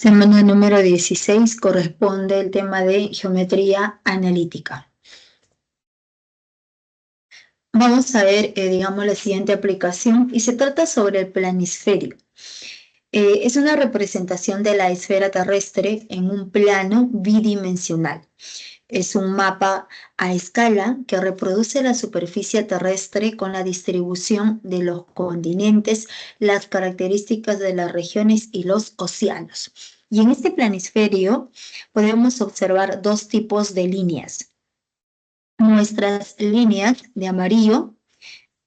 Semana número 16 corresponde el tema de geometría analítica. Vamos a ver, digamos, la siguiente aplicación y se trata sobre el planisferio. Es una representación de la esfera terrestre en un plano bidimensional. Es un mapa a escala que reproduce la superficie terrestre con la distribución de los continentes, las características de las regiones y los océanos. Y en este planisferio podemos observar dos tipos de líneas. Nuestras líneas de amarillo,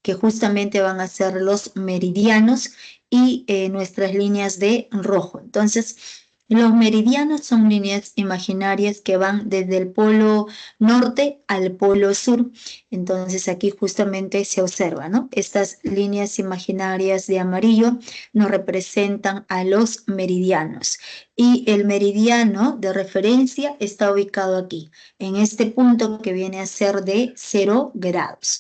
que justamente van a ser los meridianos, y nuestras líneas de rojo. Entonces, los meridianos son líneas imaginarias que van desde el polo norte al polo sur. Entonces, aquí justamente se observa, ¿no? Estas líneas imaginarias de amarillo nos representan a los meridianos. Y el meridiano de referencia está ubicado aquí, en este punto que viene a ser de 0 grados.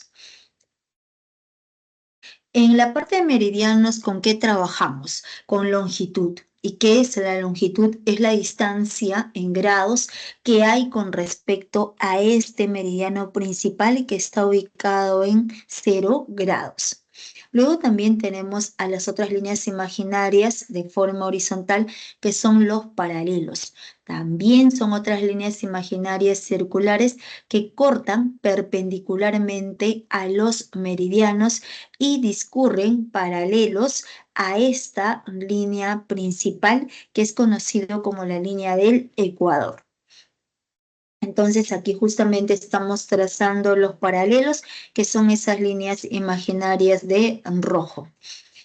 En la parte de meridianos, ¿con qué trabajamos? Con longitud. ¿Y qué es la longitud? Es la distancia en grados que hay con respecto a este meridiano principal que está ubicado en 0 grados. Luego también tenemos a las otras líneas imaginarias de forma horizontal, que son los paralelos. También son otras líneas imaginarias circulares que cortan perpendicularmente a los meridianos y discurren paralelos a esta línea principal, que es conocido como la línea del Ecuador. Entonces aquí justamente estamos trazando los paralelos, que son esas líneas imaginarias de rojo.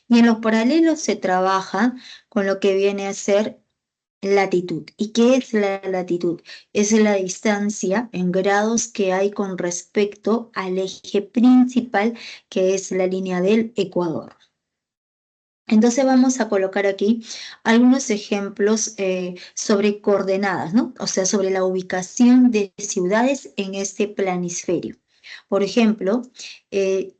Y en los paralelos se trabaja con lo que viene a ser latitud. ¿Y qué es la latitud? Es la distancia en grados que hay con respecto al eje principal, que es la línea del Ecuador. Entonces vamos a colocar aquí algunos ejemplos sobre coordenadas, ¿no? O sea, sobre la ubicación de ciudades en este planisferio. Por ejemplo,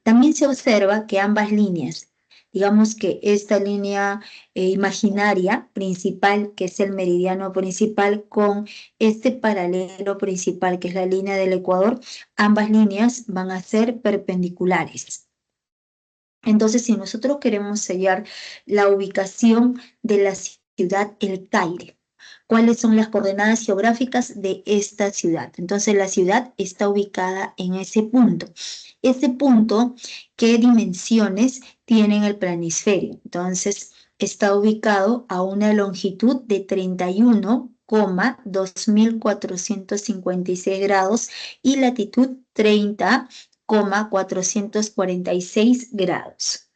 también se observa que ambas líneas, digamos que esta línea imaginaria principal, que es el meridiano principal, con este paralelo principal, que es la línea del Ecuador, ambas líneas van a ser perpendiculares. Entonces, si nosotros queremos sellar la ubicación de la ciudad El Caire, ¿cuáles son las coordenadas geográficas de esta ciudad? Entonces, la ciudad está ubicada en ese punto. Ese punto, ¿qué dimensiones tiene en el planisferio? Entonces, está ubicado a una longitud de 31,2456 grados y latitud 30,446 grados.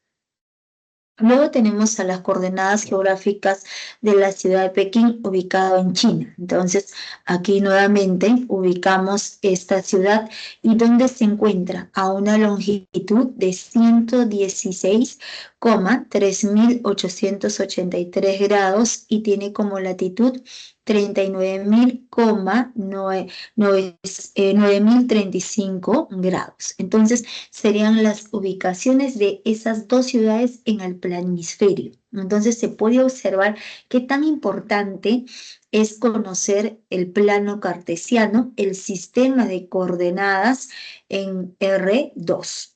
Luego tenemos a las coordenadas geográficas de la ciudad de Pekín, ubicado en China. Entonces, aquí nuevamente ubicamos esta ciudad y donde se encuentra a una longitud de 116,3883 grados y tiene como latitud 39.935 grados. Entonces, serían las ubicaciones de esas dos ciudades en el planisferio. Entonces, se puede observar qué tan importante es conocer el plano cartesiano, el sistema de coordenadas en R2.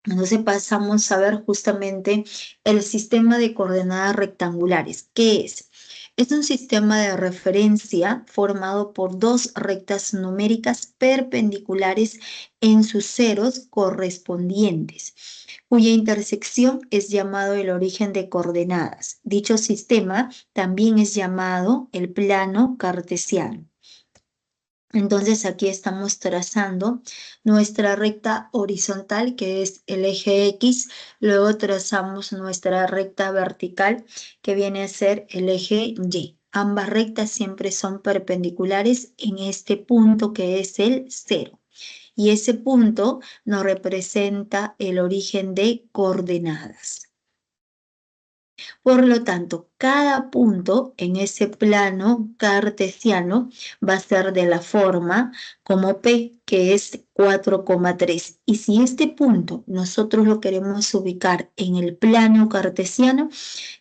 Entonces pasamos a ver justamente el sistema de coordenadas rectangulares. ¿Qué es? Es un sistema de referencia formado por dos rectas numéricas perpendiculares en sus ceros correspondientes, cuya intersección es llamado el origen de coordenadas. Dicho sistema también es llamado el plano cartesiano. Entonces aquí estamos trazando nuestra recta horizontal, que es el eje X, luego trazamos nuestra recta vertical, que viene a ser el eje Y. Ambas rectas siempre son perpendiculares en este punto que es el 0. Y ese punto nos representa el origen de coordenadas. Por lo tanto, cada punto en ese plano cartesiano va a ser de la forma como P, que es 4,3. Y si este punto nosotros lo queremos ubicar en el plano cartesiano,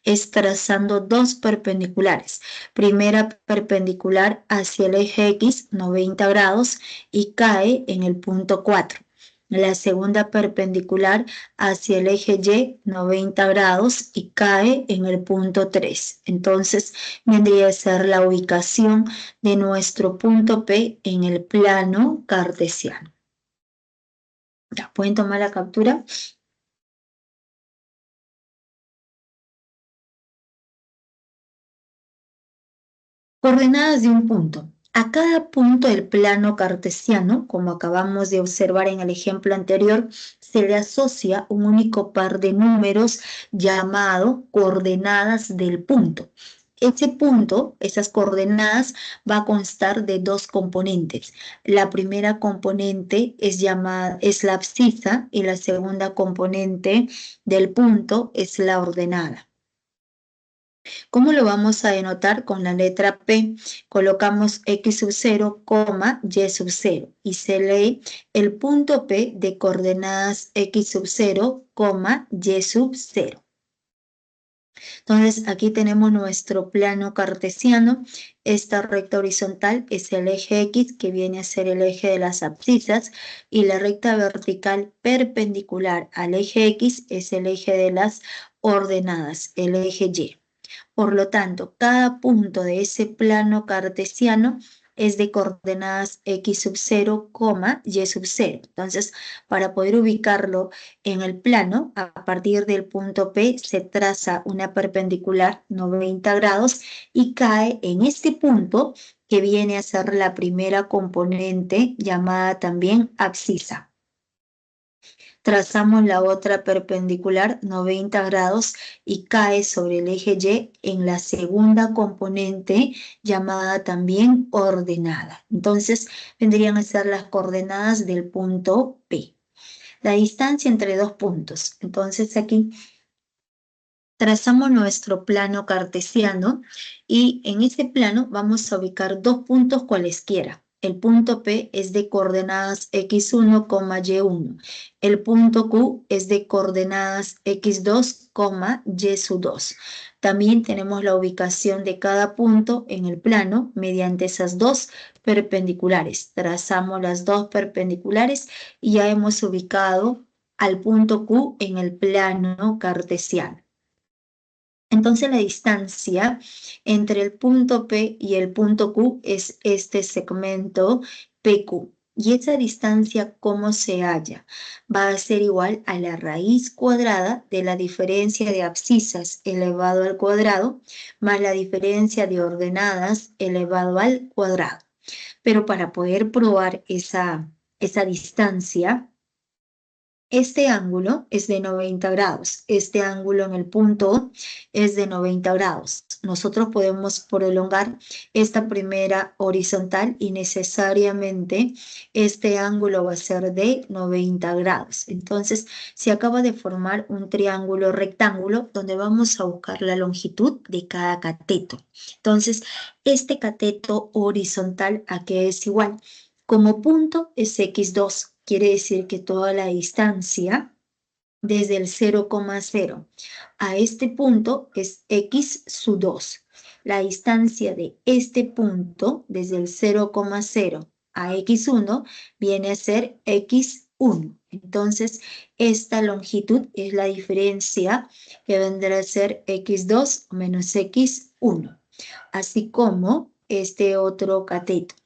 es trazando dos perpendiculares. Primera perpendicular hacia el eje X, 90 grados, y cae en el punto 4. La segunda perpendicular hacia el eje Y, 90 grados, y cae en el punto 3. Entonces, vendría a ser la ubicación de nuestro punto P en el plano cartesiano. ¿Ya pueden tomar la captura? Coordenadas de un punto. A cada punto del plano cartesiano, como acabamos de observar en el ejemplo anterior, se le asocia un único par de números llamado coordenadas del punto. Ese punto, esas coordenadas, va a constar de dos componentes. La primera componente es la abscisa y la segunda componente del punto es la ordenada. ¿Cómo lo vamos a denotar? Con la letra P. Colocamos X sub 0, Y sub 0 y se lee el punto P de coordenadas X sub 0, Y sub 0. Entonces aquí tenemos nuestro plano cartesiano. Esta recta horizontal es el eje X, que viene a ser el eje de las abscisas, y la recta vertical perpendicular al eje X es el eje de las ordenadas, el eje Y. Por lo tanto, cada punto de ese plano cartesiano es de coordenadas X sub 0, Y sub 0. Entonces, para poder ubicarlo en el plano, a partir del punto P se traza una perpendicular 90 grados y cae en este punto, que viene a ser la primera componente llamada también abscisa. Trazamos la otra perpendicular 90 grados y cae sobre el eje Y en la segunda componente llamada también ordenada. Entonces vendrían a ser las coordenadas del punto P. La distancia entre dos puntos. Entonces aquí trazamos nuestro plano cartesiano y en ese plano vamos a ubicar dos puntos cualesquiera. El punto P es de coordenadas x1, y1. El punto Q es de coordenadas x2, y2. También tenemos la ubicación de cada punto en el plano mediante esas dos perpendiculares. Trazamos las dos perpendiculares y ya hemos ubicado al punto Q en el plano cartesiano. Entonces la distancia entre el punto P y el punto Q es este segmento PQ. Y esa distancia, ¿cómo se halla? Va a ser igual a la raíz cuadrada de la diferencia de abscisas elevado al cuadrado más la diferencia de ordenadas elevado al cuadrado. Pero para poder probar esa distancia, este ángulo es de 90 grados. Este ángulo en el punto O es de 90 grados. Nosotros podemos prolongar esta primera horizontal y necesariamente este ángulo va a ser de 90 grados. Entonces se acaba de formar un triángulo rectángulo donde vamos a buscar la longitud de cada cateto. Entonces este cateto horizontal, ¿a qué es igual? Como punto es x2. Quiere decir que toda la distancia desde el 0,0 a este punto es x sub 2. La distancia de este punto desde el 0,0 a x1 viene a ser x1. Entonces, esta longitud es la diferencia que vendrá a ser x2 menos x1. Así como este otro cateto.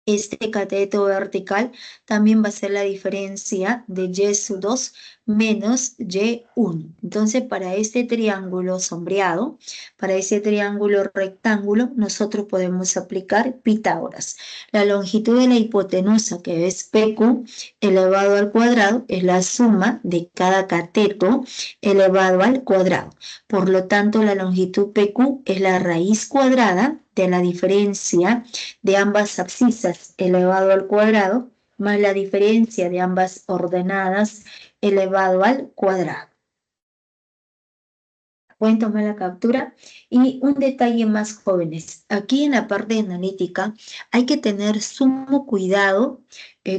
Este cateto vertical también va a ser la diferencia de y sub 2 menos y1. Entonces, para este triángulo sombreado, para ese triángulo rectángulo, nosotros podemos aplicar Pitágoras. La longitud de la hipotenusa, que es PQ elevado al cuadrado, es la suma de cada cateto elevado al cuadrado. Por lo tanto, la longitud PQ es la raíz cuadrada de la diferencia de ambas abscisas elevado al cuadrado más la diferencia de ambas ordenadas elevado al cuadrado. Pueden tomar la captura. Y un detalle más, jóvenes. Aquí en la parte de analítica hay que tener sumo cuidado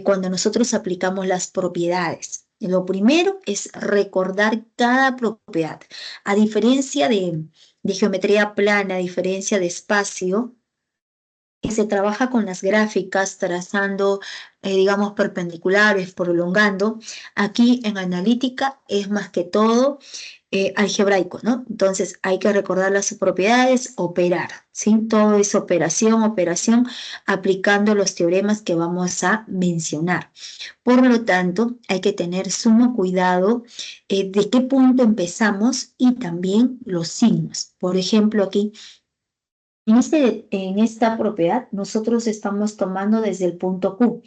cuando nosotros aplicamos las propiedades. Lo primero es recordar cada propiedad. A diferencia de geometría plana, a diferencia de espacio, que se trabaja con las gráficas, trazando, digamos, perpendiculares, prolongando. Aquí en analítica es más que todo algebraico, ¿no? Entonces hay que recordar las propiedades, operar, ¿sí? Todo es operación, operación, aplicando los teoremas que vamos a mencionar. Por lo tanto, hay que tener sumo cuidado de qué punto empezamos y también los signos. Por ejemplo, aquí en esta propiedad, nosotros estamos tomando desde el punto Q.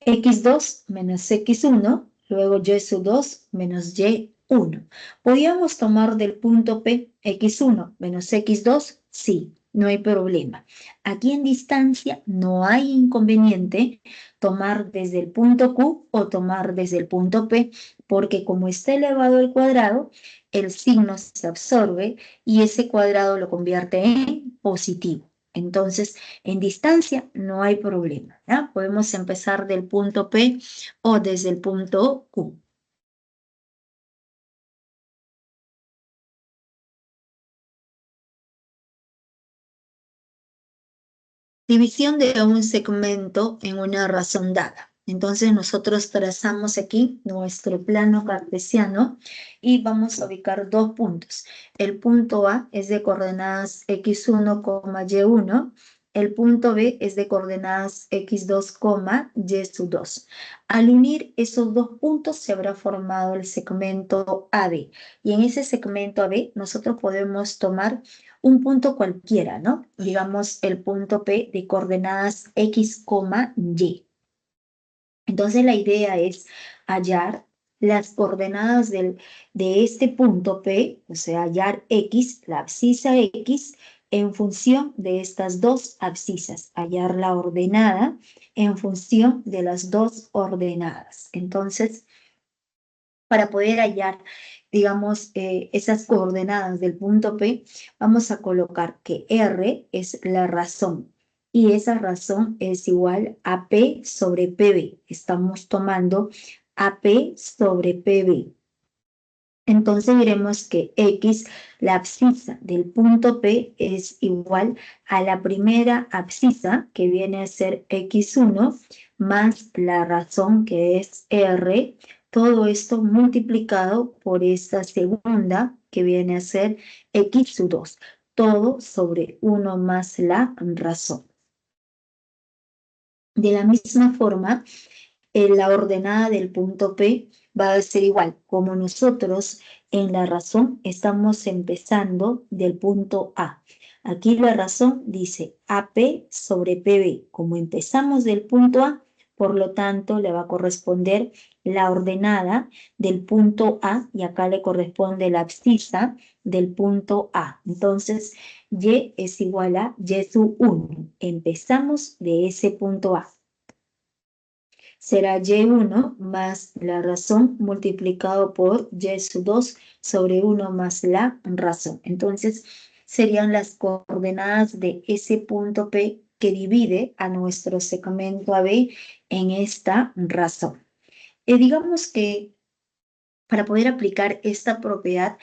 X2 menos X1, luego Y sub 2 menos Y1. ¿Podríamos tomar del punto P X1 menos X2? Sí, no hay problema. Aquí en distancia no hay inconveniente tomar desde el punto Q o tomar desde el punto P, porque como está elevado al cuadrado, el signo se absorbe y ese cuadrado lo convierte en positivo. Entonces, en distancia no hay problema, ¿ya? Podemos empezar del punto P o desde el punto Q. División de un segmento en una razón dada. Entonces nosotros trazamos aquí nuestro plano cartesiano y vamos a ubicar dos puntos. El punto A es de coordenadas x1, y1. El punto B es de coordenadas x2, y sub 2. Al unir esos dos puntos se habrá formado el segmento AB. Y en ese segmento AB nosotros podemos tomar un punto cualquiera, ¿no? Digamos el punto P de coordenadas x, y. Entonces la idea es hallar las coordenadas de este punto P, o sea, hallar x, la abscisa x, en función de estas dos abscisas, hallar la ordenada en función de las dos ordenadas. Entonces, para poder hallar, digamos, esas coordenadas del punto P, vamos a colocar que R es la razón y esa razón es igual a P sobre PB. Estamos tomando AP sobre PB. Entonces veremos que X, la abscisa del punto P, es igual a la primera abscisa, que viene a ser X1, más la razón, que es R, todo esto multiplicado por esta segunda, que viene a ser X2, todo sobre 1 más la razón. De la misma forma, la ordenada del punto P va a ser igual. Como nosotros en la razón estamos empezando del punto A. Aquí la razón dice AP sobre PB. Como empezamos del punto A, por lo tanto le va a corresponder la ordenada del punto A y acá le corresponde la abscisa del punto A. Entonces, Y es igual a Y sub 1. Empezamos de ese punto A. Será Y1 más la razón multiplicado por Y sub 2 sobre 1 más la razón. Entonces, serían las coordenadas de ese punto P que divide a nuestro segmento AB en esta razón. Digamos que para poder aplicar esta propiedad,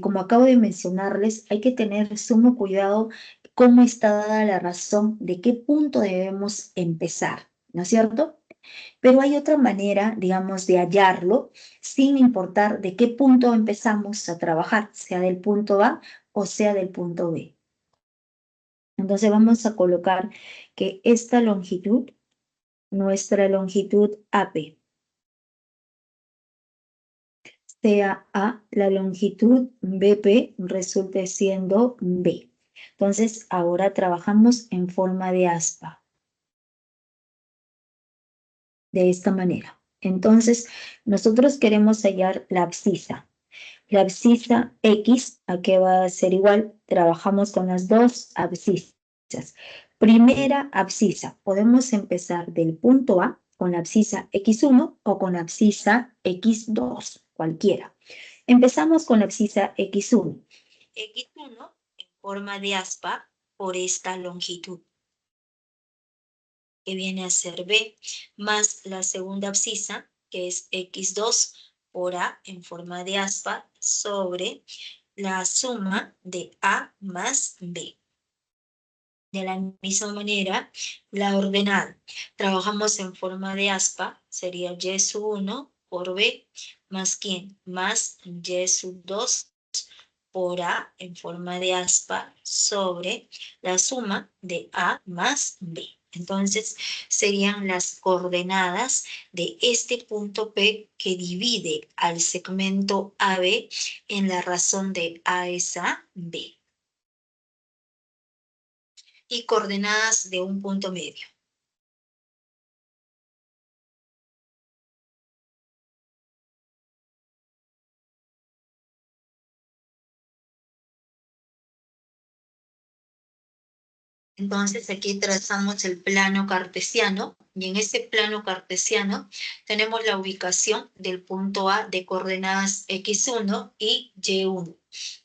como acabo de mencionarles, hay que tener sumo cuidado cómo está dada la razón, de qué punto debemos empezar, ¿no es cierto? Pero hay otra manera, digamos, de hallarlo sin importar de qué punto empezamos a trabajar, sea del punto A o sea del punto B. Entonces vamos a colocar que esta longitud, nuestra longitud AP, sea A, la longitud BP resulte siendo B. Entonces ahora trabajamos en forma de aspa. De esta manera. Entonces, nosotros queremos hallar la abscisa. La abscisa X, ¿a qué va a ser igual? Trabajamos con las dos abscisas. Primera abscisa, podemos empezar del punto A con la abscisa X1 o con la abscisa X2, cualquiera. Empezamos con la abscisa X1. X1 en forma de aspa por esta longitud, que viene a ser B, más la segunda abscisa, que es X2 por A en forma de aspa, sobre la suma de A más B. De la misma manera, la ordenada. Trabajamos en forma de aspa, sería Y sub 1 por B, más ¿quién? Más Y sub 2 por A en forma de aspa sobre la suma de A más B. Entonces, serían las coordenadas de este punto P que divide al segmento AB en la razón de A es A, B. Y coordenadas de un punto medio. Entonces aquí trazamos el plano cartesiano y en ese plano cartesiano tenemos la ubicación del punto A de coordenadas X1 y Y1.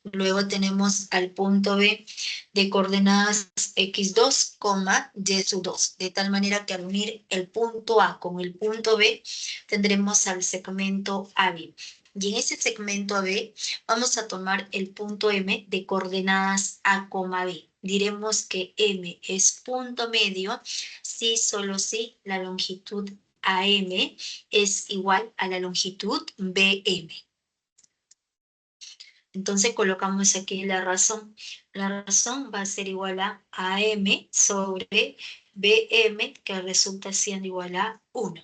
Luego tenemos al punto B de coordenadas X2, Y2, de tal manera que al unir el punto A con el punto B tendremos al segmento AB. Y en ese segmento AB vamos a tomar el punto M de coordenadas A, B. Diremos que M es punto medio si solo si la longitud AM es igual a la longitud BM. Entonces colocamos aquí la razón. La razón va a ser igual a AM sobre BM, que resulta siendo igual a 1.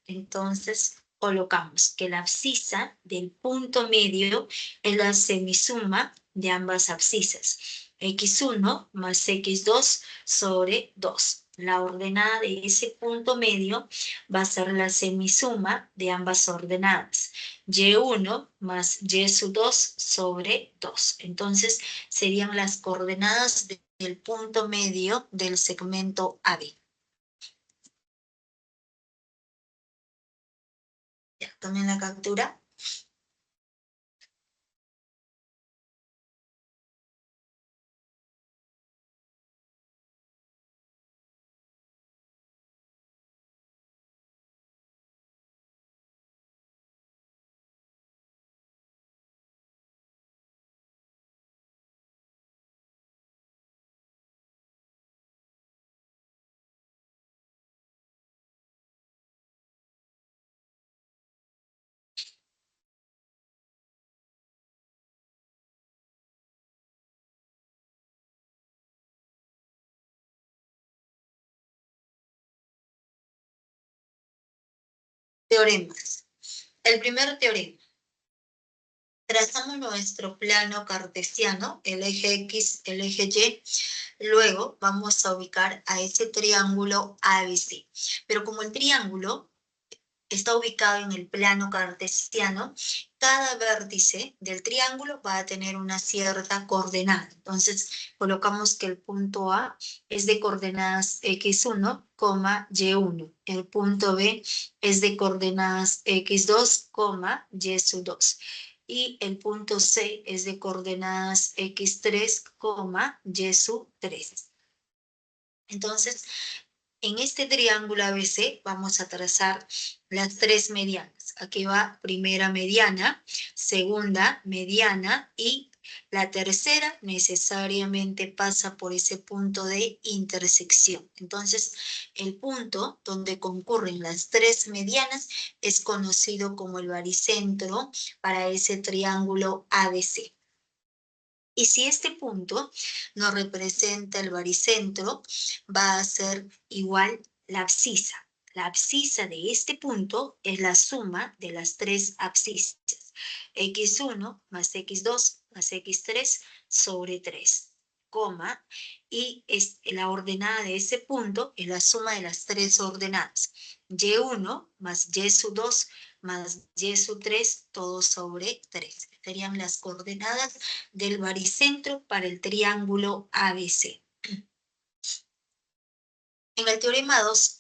Entonces colocamos que la abscisa del punto medio es la semisuma de ambas abscisas. X1 más X2 sobre 2. La ordenada de ese punto medio va a ser la semisuma de ambas ordenadas. Y1 más Y2 sobre 2. Entonces serían las coordenadas del punto medio del segmento AB. Ya, tomen la captura. Teoremas. El primer teorema. Trazamos nuestro plano cartesiano, el eje X, el eje Y. Luego vamos a ubicar a ese triángulo ABC. Pero como el triángulo está ubicado en el plano cartesiano, cada vértice del triángulo va a tener una cierta coordenada. Entonces, colocamos que el punto A es de coordenadas X1, Y1. El punto B es de coordenadas X2, Y2. Y el punto C es de coordenadas X3, Y3. Entonces, en este triángulo ABC vamos a trazar las tres medianas. Aquí va primera mediana, segunda mediana y la tercera necesariamente pasa por ese punto de intersección. Entonces, el punto donde concurren las tres medianas es conocido como el baricentro para ese triángulo ABC. Y si este punto nos representa el baricentro, va a ser igual la abscisa. La abscisa de este punto es la suma de las tres abscisas. X1 más X2 más X3 sobre 3, coma, y la ordenada de ese punto es la suma de las tres ordenadas. Y1 más Y2 más Y3, todo sobre 3. Serían las coordenadas del baricentro para el triángulo ABC. En el teorema 2,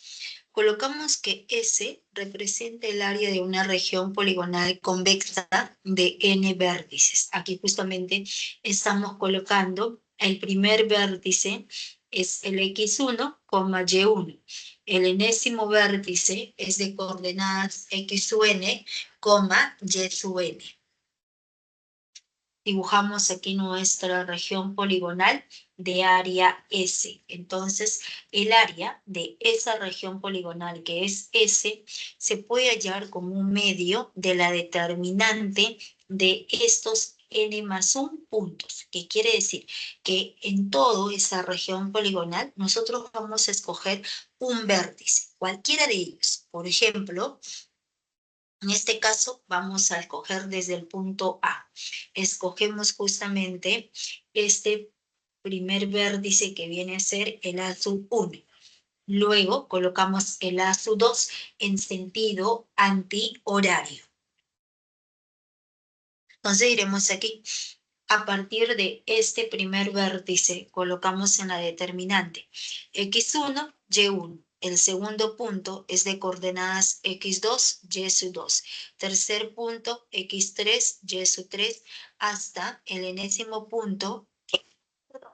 Colocamos que S representa el área de una región poligonal convexa de n vértices. Aquí justamente estamos colocando el primer vértice es el x1, y1. El enésimo vértice es de coordenadas x sub n, y sub n. Dibujamos aquí nuestra región poligonal de área S. Entonces, el área de esa región poligonal que es S se puede hallar como un medio de la determinante de estos n más 1 puntos, que quiere decir que en toda esa región poligonal nosotros vamos a escoger un vértice, cualquiera de ellos. Por ejemplo, en este caso, vamos a escoger desde el punto A. Escogemos justamente este primer vértice que viene a ser el A sub 1. Luego colocamos el A sub 2 en sentido antihorario. Entonces diremos aquí, a partir de este primer vértice, colocamos en la determinante x1, y1. El segundo punto es de coordenadas x2, y sub 2. Tercer punto, x3, y sub 3, hasta el enésimo punto. Perdón.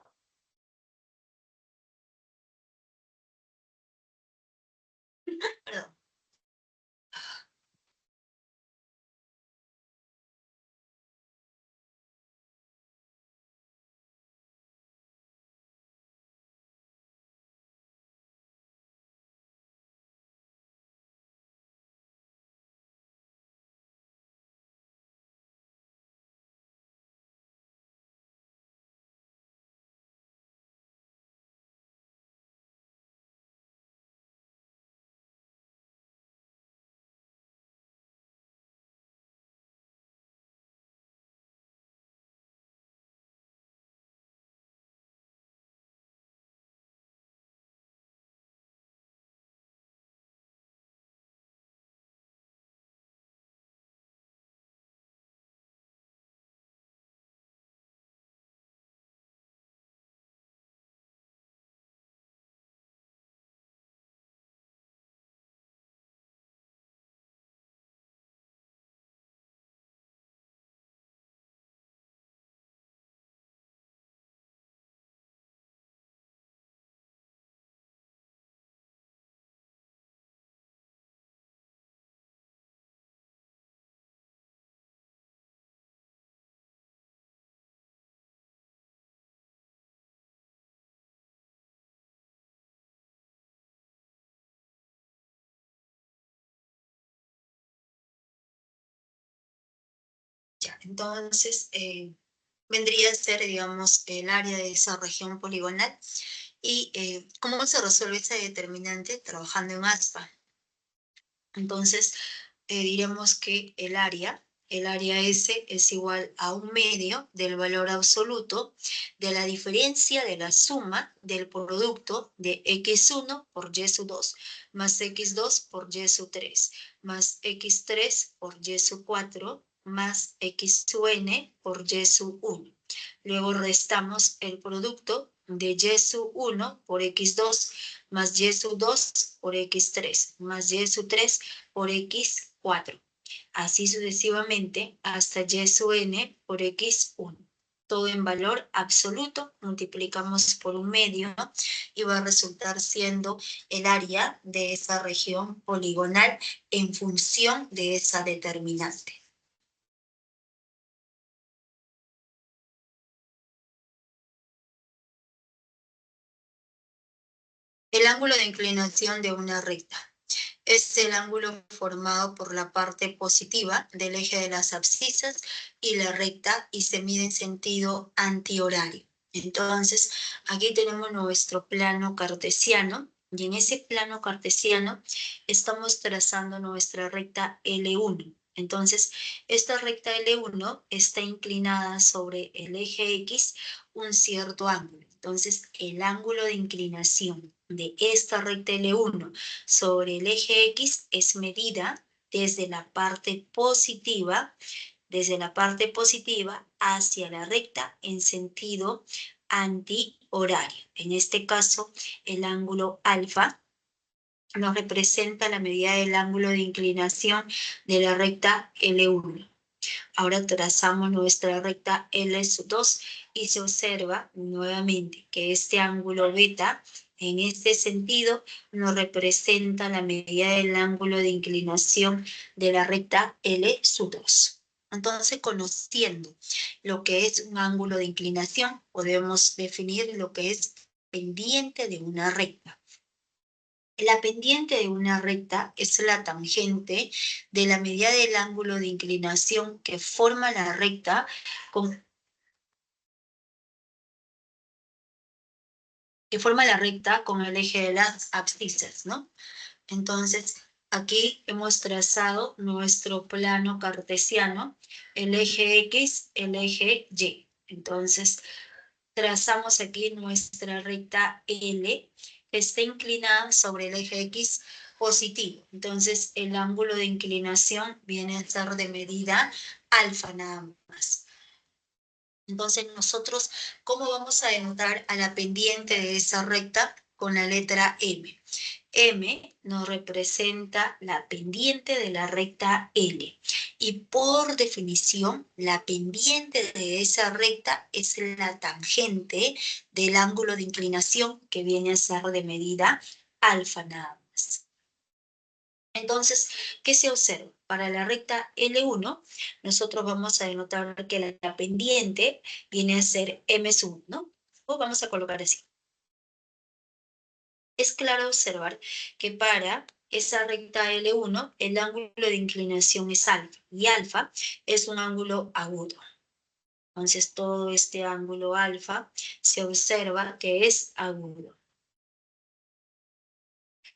Ya, entonces, vendría a ser, digamos, el área de esa región poligonal. ¿Y cómo se resuelve esa determinante? Trabajando en ASPA. Entonces, diremos que el área S es igual a un medio del valor absoluto de la diferencia de la suma del producto de x1 por y sub 2 más x2 por y sub 3 más x3 por y sub 4 más x sub n por y sub 1. Luego restamos el producto de y sub 1 por x2 más y sub 2 por x3 más y sub 3 por x4. Así sucesivamente hasta y sub n por x1. Todo en valor absoluto, multiplicamos por un medio y va a resultar siendo el área de esa región poligonal en función de esa determinante. El ángulo de inclinación de una recta es el ángulo formado por la parte positiva del eje de las abscisas y la recta y se mide en sentido antihorario. Entonces, aquí tenemos nuestro plano cartesiano y en ese plano cartesiano estamos trazando nuestra recta L1. Entonces, esta recta L1 está inclinada sobre el eje X un cierto ángulo. Entonces, el ángulo de inclinación de esta recta L1 sobre el eje X es medida desde la parte positiva hacia la recta en sentido antihorario. En este caso, el ángulo alfa nos representa la medida del ángulo de inclinación de la recta L1. Ahora trazamos nuestra recta L2 y se observa nuevamente que este ángulo beta, en este sentido, nos representa la medida del ángulo de inclinación de la recta L2. Entonces, conociendo lo que es un ángulo de inclinación, podemos definir lo que es pendiente de una recta. La pendiente de una recta es la tangente de la medida del ángulo de inclinación que forma la recta con el eje de las abscisas, ¿no? Entonces, aquí hemos trazado nuestro plano cartesiano, el eje X, el eje Y. Entonces, trazamos aquí nuestra recta L, que está inclinada sobre el eje X positivo. Entonces, el ángulo de inclinación viene a ser de medida alfa nada más. Entonces, nosotros, ¿cómo vamos a denotar a la pendiente de esa recta? Con la letra M. M nos representa la pendiente de la recta L. Y por definición, la pendiente de esa recta es la tangente del ángulo de inclinación que viene a ser de medida alfa nada más. Entonces, ¿qué se observa? Para la recta L1, nosotros vamos a denotar que la pendiente viene a ser M sub, ¿no? O vamos a colocar así. Es claro observar que para esa recta L1, el ángulo de inclinación es alfa, y alfa es un ángulo agudo. Entonces, todo este ángulo alfa se observa que es agudo.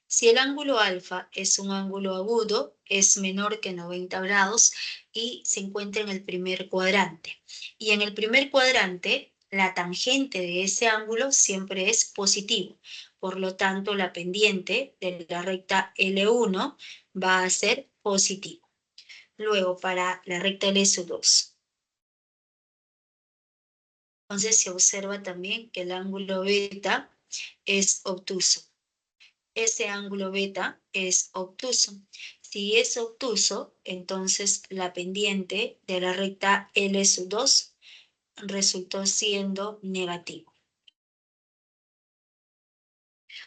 Si el ángulo alfa es un ángulo agudo, es menor que 90 grados y se encuentra en el primer cuadrante. Y en el primer cuadrante, la tangente de ese ángulo siempre es positivo. Por lo tanto, la pendiente de la recta L1 va a ser positivo. Luego, para la recta L2. Entonces, se observa también que el ángulo beta es obtuso. Ese ángulo beta es obtuso. Si es obtuso, entonces la pendiente de la recta L2 resultó siendo negativo.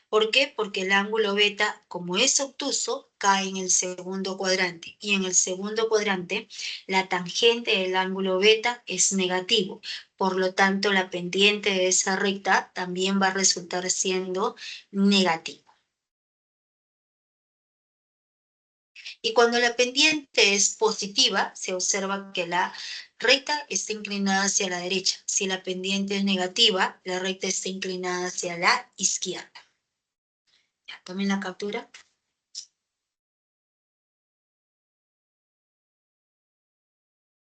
¿Por qué? Porque el ángulo beta, como es obtuso, cae en el segundo cuadrante. Y en el segundo cuadrante, la tangente del ángulo beta es negativo. Por lo tanto, la pendiente de esa recta también va a resultar siendo negativa. Y cuando la pendiente es positiva, se observa que la recta está inclinada hacia la derecha. Si la pendiente es negativa, la recta está inclinada hacia la izquierda. Ya, tomen la captura.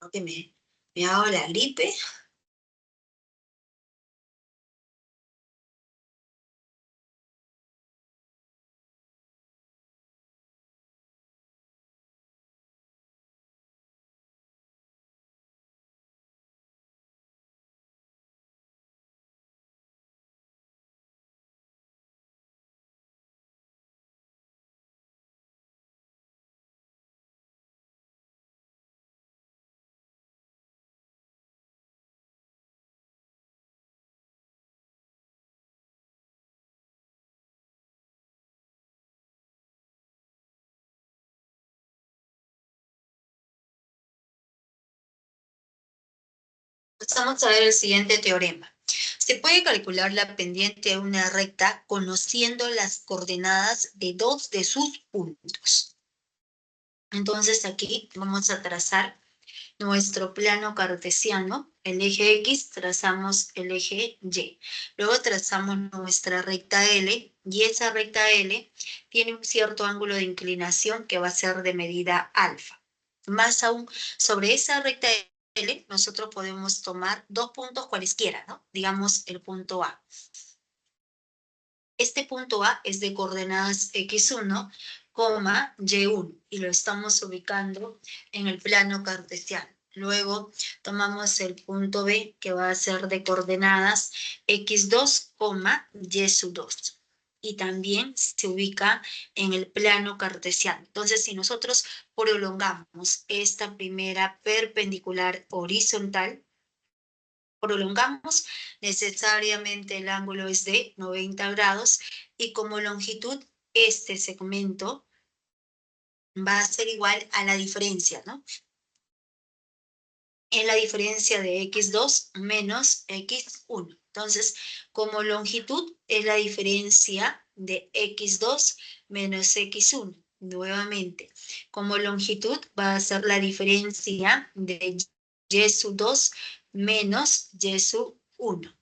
No que me ha dado la gripe. Vamos a ver el siguiente teorema. Se puede calcular la pendiente de una recta conociendo las coordenadas de dos de sus puntos. Entonces aquí vamos a trazar nuestro plano cartesiano, el eje X, trazamos el eje Y. Luego trazamos nuestra recta L, y esa recta L tiene un cierto ángulo de inclinación que va a ser de medida alfa. Más aún, sobre esa recta L, nosotros podemos tomar dos puntos cualesquiera, ¿no? Digamos el punto A. Este punto A es de coordenadas X1, Y1, y lo estamos ubicando en el plano cartesiano. Luego tomamos el punto B, que va a ser de coordenadas X2, Y2. y también se ubica en el plano cartesiano. Entonces, si nosotros prolongamos esta primera perpendicular horizontal, prolongamos, necesariamente el ángulo es de 90 grados y como longitud, este segmento va a ser igual a la diferencia, ¿no? Es la diferencia de x2 menos x1. Entonces, como longitud es la diferencia de x2 menos x1. Nuevamente, como longitud va a ser la diferencia de y sub 2 menos y sub 1.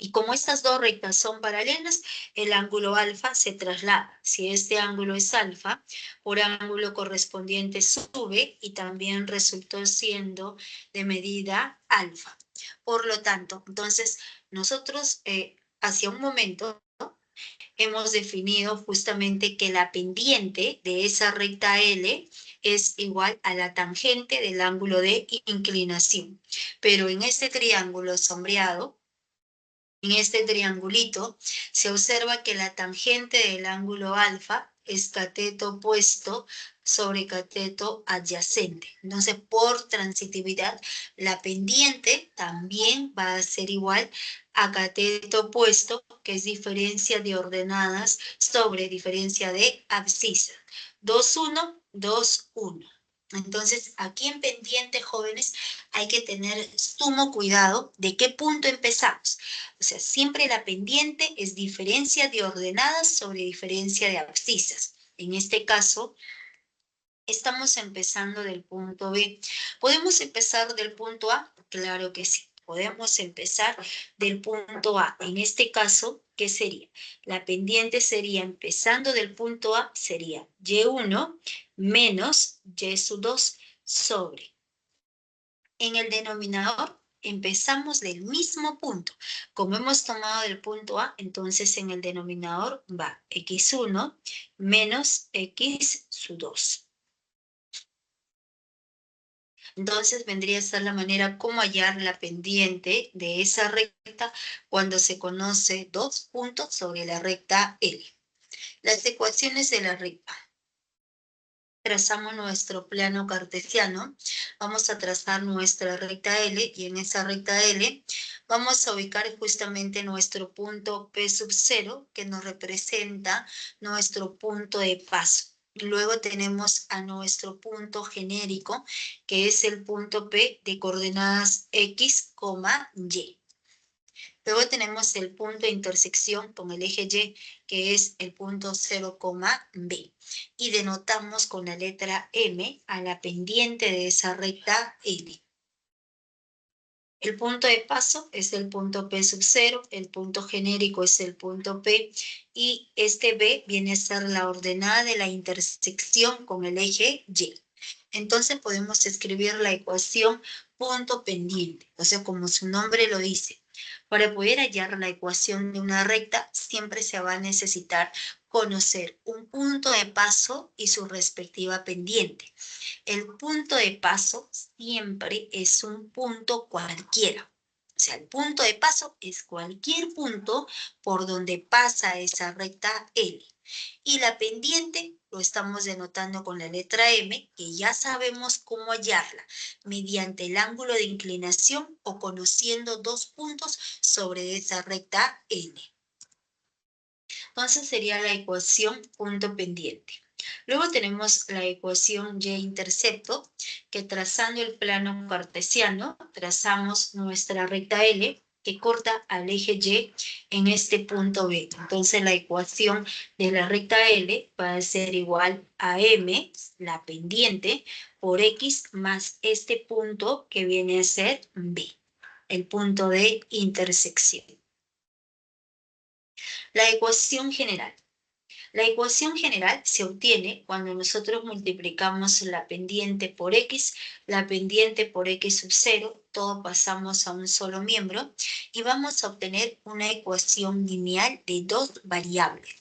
Y como estas dos rectas son paralelas, el ángulo alfa se traslada. Si este ángulo es alfa, por ángulo correspondiente sube y también resultó siendo de medida alfa. Por lo tanto, entonces, nosotros hacia un momento hemos definido justamente que la pendiente de esa recta L es igual a la tangente del ángulo de inclinación. Pero en este triángulo sombreado, en este triangulito, se observa que la tangente del ángulo alfa es cateto opuesto sobre cateto adyacente. Entonces, por transitividad, la pendiente también va a ser igual a cateto opuesto, que es diferencia de ordenadas sobre diferencia de abscisa. 2, 1, 2, 1. Entonces, aquí en pendiente, jóvenes, hay que tener sumo cuidado de qué punto empezamos. O sea, siempre la pendiente es diferencia de ordenadas sobre diferencia de abscisas. En este caso, estamos empezando del punto B. ¿Podemos empezar del punto A? Claro que sí. Podemos empezar del punto A. En este caso, ¿qué sería? La pendiente sería, empezando del punto A, sería Y1 menos Y sub 2 sobre. En el denominador empezamos del mismo punto. Como hemos tomado del punto A, entonces en el denominador va x1 menos x sub 2. Entonces vendría a ser la manera como hallar la pendiente de esa recta cuando se conoce dos puntos sobre la recta L. Las ecuaciones de la recta. Trazamos nuestro plano cartesiano, vamos a trazar nuestra recta L y en esa recta L vamos a ubicar justamente nuestro punto P sub 0 que nos representa nuestro punto de paso. Luego tenemos a nuestro punto genérico que es el punto P de coordenadas X, Y. Luego tenemos el punto de intersección con el eje Y, que es el punto 0, B. Y denotamos con la letra M a la pendiente de esa recta L. El punto de paso es el punto P sub 0, el punto genérico es el punto P, y este B viene a ser la ordenada de la intersección con el eje Y. Entonces podemos escribir la ecuación punto pendiente, o sea, como su nombre lo dice. Para poder hallar la ecuación de una recta, siempre se va a necesitar conocer un punto de paso y su respectiva pendiente. El punto de paso siempre es un punto cualquiera. O sea, el punto de paso es cualquier punto por donde pasa esa recta L. Y la pendiente lo estamos denotando con la letra M, que ya sabemos cómo hallarla, mediante el ángulo de inclinación o conociendo dos puntos sobre esa recta L. Entonces sería la ecuación punto pendiente. Luego tenemos la ecuación y-intercepto, que trazando el plano cartesiano, trazamos nuestra recta L, que corta al eje Y en este punto B. Entonces la ecuación de la recta L va a ser igual a M, la pendiente, por X más este punto que viene a ser B, el punto de intersección. La ecuación general. La ecuación general se obtiene cuando nosotros multiplicamos la pendiente por X, la pendiente por X sub 0, todo pasamos a un solo miembro y vamos a obtener una ecuación lineal de dos variables.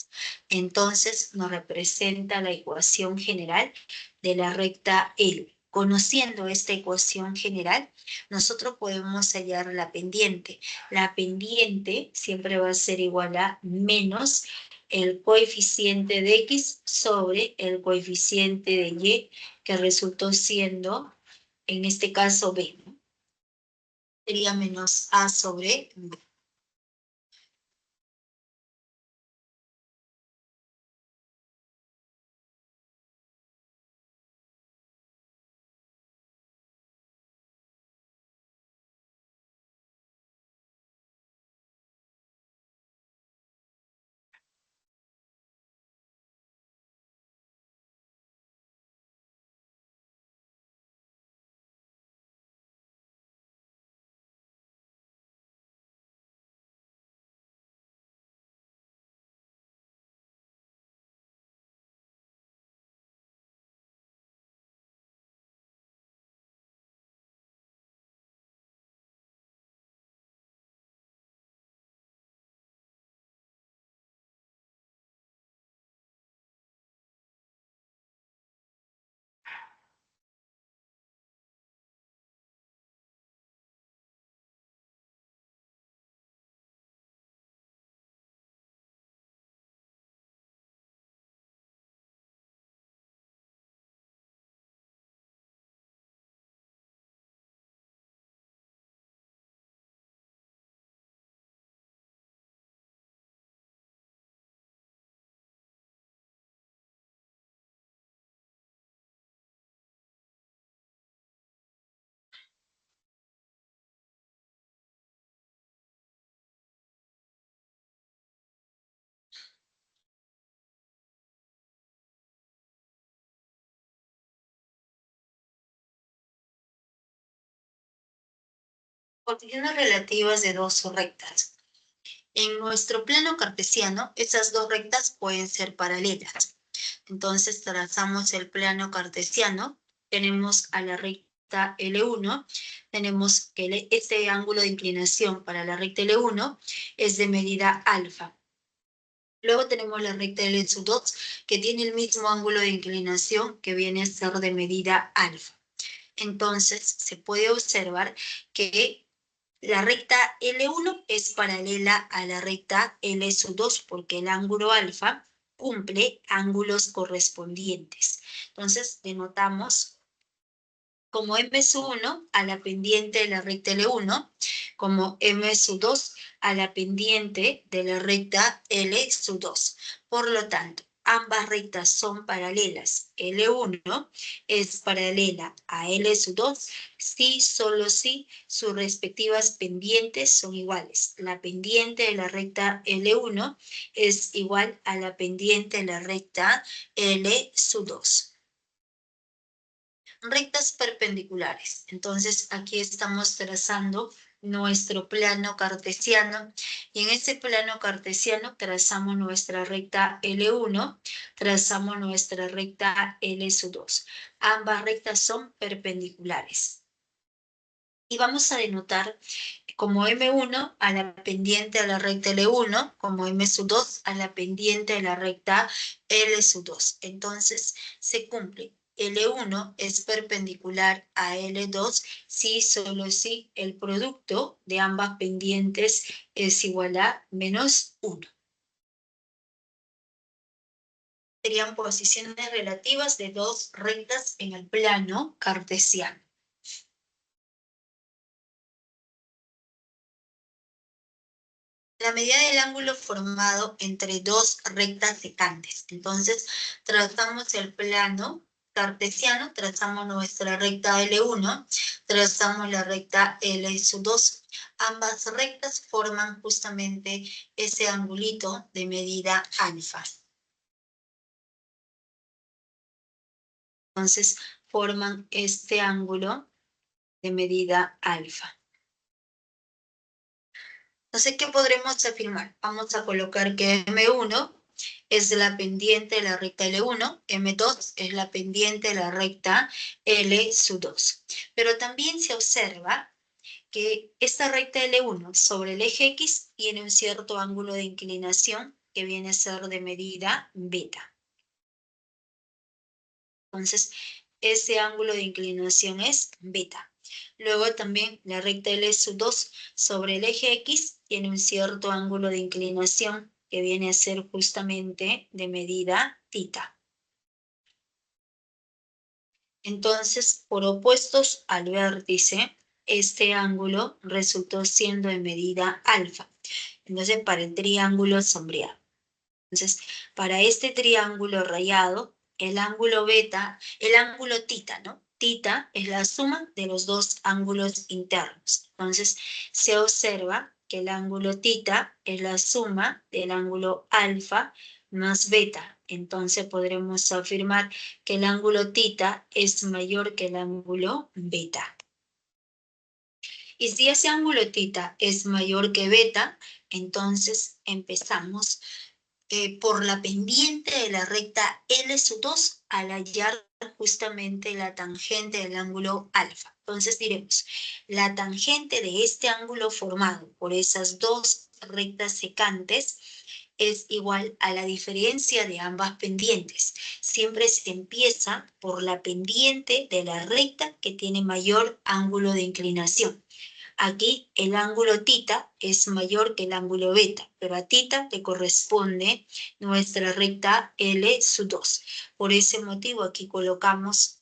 Entonces nos representa la ecuación general de la recta L. Conociendo esta ecuación general, nosotros podemos hallar la pendiente. La pendiente siempre va a ser igual a menos el coeficiente de X sobre el coeficiente de Y, que resultó siendo, en este caso, B, ¿no? Sería menos A sobre B. Posiciones relativas de dos rectas. En nuestro plano cartesiano, esas dos rectas pueden ser paralelas. Entonces, trazamos el plano cartesiano, tenemos a la recta L1, tenemos que este ángulo de inclinación para la recta L1 es de medida alfa. Luego tenemos la recta L2, que tiene el mismo ángulo de inclinación que viene a ser de medida alfa. Entonces, se puede observar que la recta L1 es paralela a la recta L2 porque el ángulo alfa cumple ángulos correspondientes. Entonces, denotamos como M1 a la pendiente de la recta L1, como M2 a la pendiente de la recta L2. Por lo tanto, ambas rectas son paralelas. L1 es paralela a L2 si, solo si sus respectivas pendientes son iguales. La pendiente de la recta L1 es igual a la pendiente de la recta L2. Rectas perpendiculares. Entonces, aquí estamos trazando nuestro plano cartesiano y en ese plano cartesiano trazamos nuestra recta L1, trazamos nuestra recta L2. Ambas rectas son perpendiculares. Y vamos a denotar como M1 a la pendiente de la recta L1, como M2 a la pendiente de la recta L2. Entonces, se cumple. L1 es perpendicular a L2 si, solo si el producto de ambas pendientes es igual a menos 1. Serían posiciones relativas de dos rectas en el plano cartesiano. La medida del ángulo formado entre dos rectas secantes. Entonces, trazamos el plano cartesiano, trazamos nuestra recta L1, trazamos la recta L2. Ambas rectas forman justamente ese angulito de medida alfa. Entonces, forman este ángulo de medida alfa. Entonces, ¿qué podremos afirmar? Vamos a colocar que M1 es la pendiente de la recta L1, M2 es la pendiente de la recta L2. Pero también se observa que esta recta L1 sobre el eje X tiene un cierto ángulo de inclinación que viene a ser de medida beta. Entonces, ese ángulo de inclinación es beta. Luego también la recta L2 sobre el eje X tiene un cierto ángulo de inclinación que viene a ser justamente de medida tita. Entonces, por opuestos al vértice, este ángulo resultó siendo de medida alfa. Entonces, para el triángulo sombreado. Entonces, para este triángulo rayado, el ángulo tita, ¿no? Tita es la suma de los dos ángulos internos. Entonces, se observa que el ángulo tita es la suma del ángulo alfa más beta. Entonces, podremos afirmar que el ángulo tita es mayor que el ángulo beta. Y si ese ángulo tita es mayor que beta, entonces empezamos por la pendiente de la recta L2 al hallar justamente la tangente del ángulo alfa. Entonces diremos, la tangente de este ángulo formado por esas dos rectas secantes es igual a la diferencia de ambas pendientes. Siempre se empieza por la pendiente de la recta que tiene mayor ángulo de inclinación. Aquí el ángulo tita es mayor que el ángulo beta, pero a tita le corresponde nuestra recta L2. Por ese motivo aquí colocamos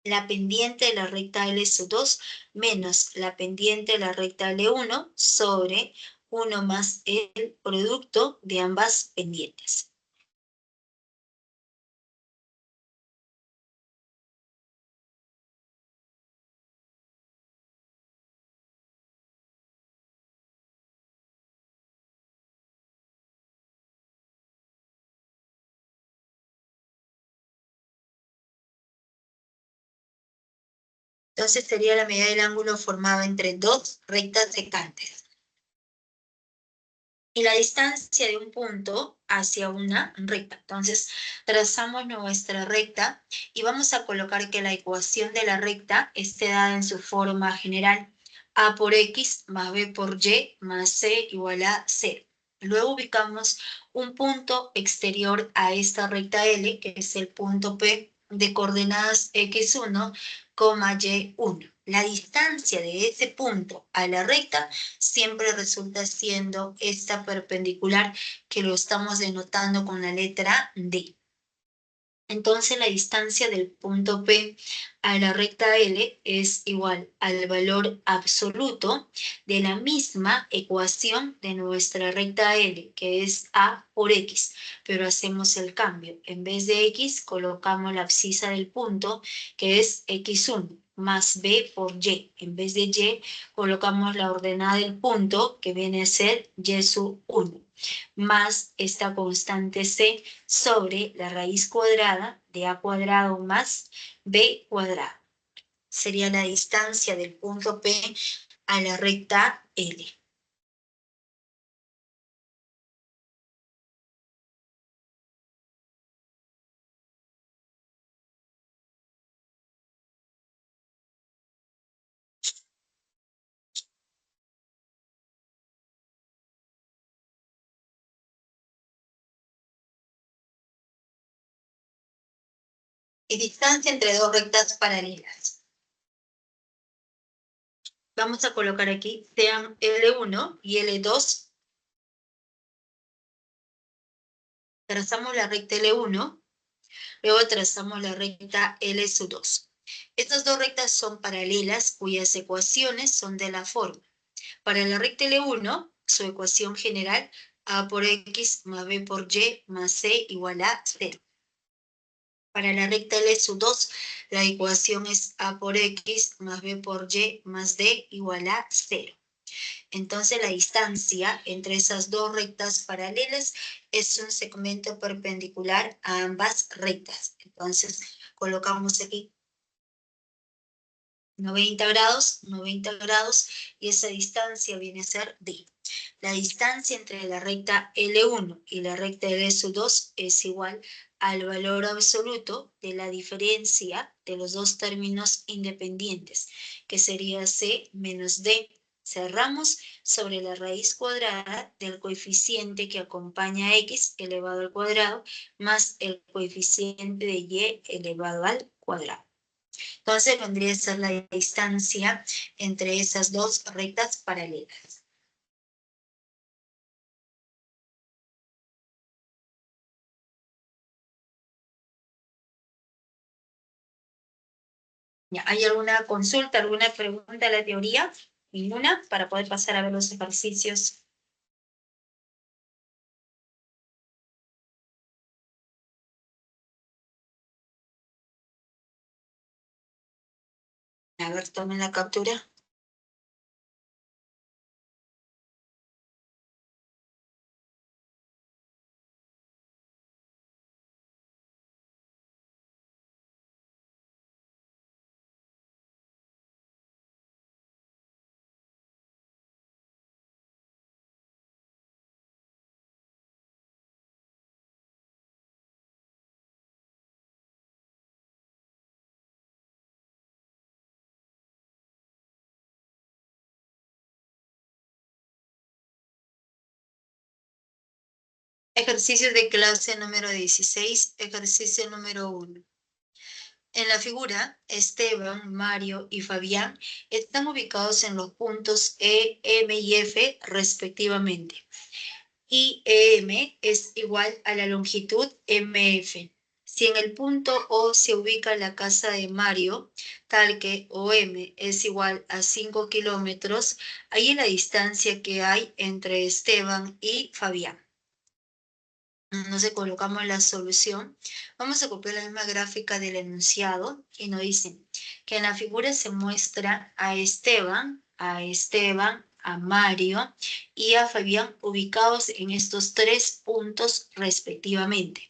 la pendiente de la recta L2 menos la pendiente de la recta L1 sobre 1 más el producto de ambas pendientes. Entonces sería la medida del ángulo formado entre dos rectas secantes. Y la distancia de un punto hacia una recta. Entonces, trazamos nuestra recta y vamos a colocar que la ecuación de la recta esté dada en su forma general. A por X más B por Y más C igual a 0. Luego ubicamos un punto exterior a esta recta L, que es el punto P de coordenadas X1, Y1. La distancia de ese punto a la recta siempre resulta siendo esta perpendicular que lo estamos denotando con la letra D. Entonces la distancia del punto P a la recta L es igual al valor absoluto de la misma ecuación de nuestra recta L, que es A por X, pero hacemos el cambio. En vez de X colocamos la abscisa del punto, que es X1, más B por Y. En vez de Y colocamos la ordenada del punto, que viene a ser Y sub 1, más esta constante C sobre la raíz cuadrada de A cuadrado más B cuadrado. Sería la distancia del punto P a la recta L. Y distancia entre dos rectas paralelas. Vamos a colocar aquí, sean L1 y L2. Trazamos la recta L1, luego trazamos la recta L2. Estas dos rectas son paralelas, cuyas ecuaciones son de la forma. Para la recta L1, su ecuación general, A por X más B por Y más C igual a 0. Para la recta L2, la ecuación es A por X más B por Y más D igual a 0. Entonces la distancia entre esas dos rectas paralelas es un segmento perpendicular a ambas rectas. Entonces colocamos aquí 90 grados, y esa distancia viene a ser D. La distancia entre la recta L1 y la recta L2 es igual al valor absoluto de la diferencia de los dos términos independientes, que sería C menos D. Cerramos sobre la raíz cuadrada del coeficiente que acompaña a X elevado al cuadrado más el coeficiente de Y elevado al cuadrado. Entonces vendría a ser la distancia entre esas dos rectas paralelas. ¿Hay alguna consulta, alguna pregunta a la teoría? Ninguna, para poder pasar a ver los ejercicios. A ver, tomen la captura. Ejercicio de clase número 16, ejercicio número 1. En la figura, Esteban, Mario y Fabián están ubicados en los puntos E, M y F respectivamente. Y EM es igual a la longitud MF. Si en el punto O se ubica la casa de Mario, tal que OM es igual a 5 kilómetros, ahí es la distancia que hay entre Esteban y Fabián. Entonces colocamos la solución. Vamos a copiar la misma gráfica del enunciado y nos dicen que en la figura se muestra a Esteban, a Mario y a Fabián ubicados en estos 3 puntos respectivamente.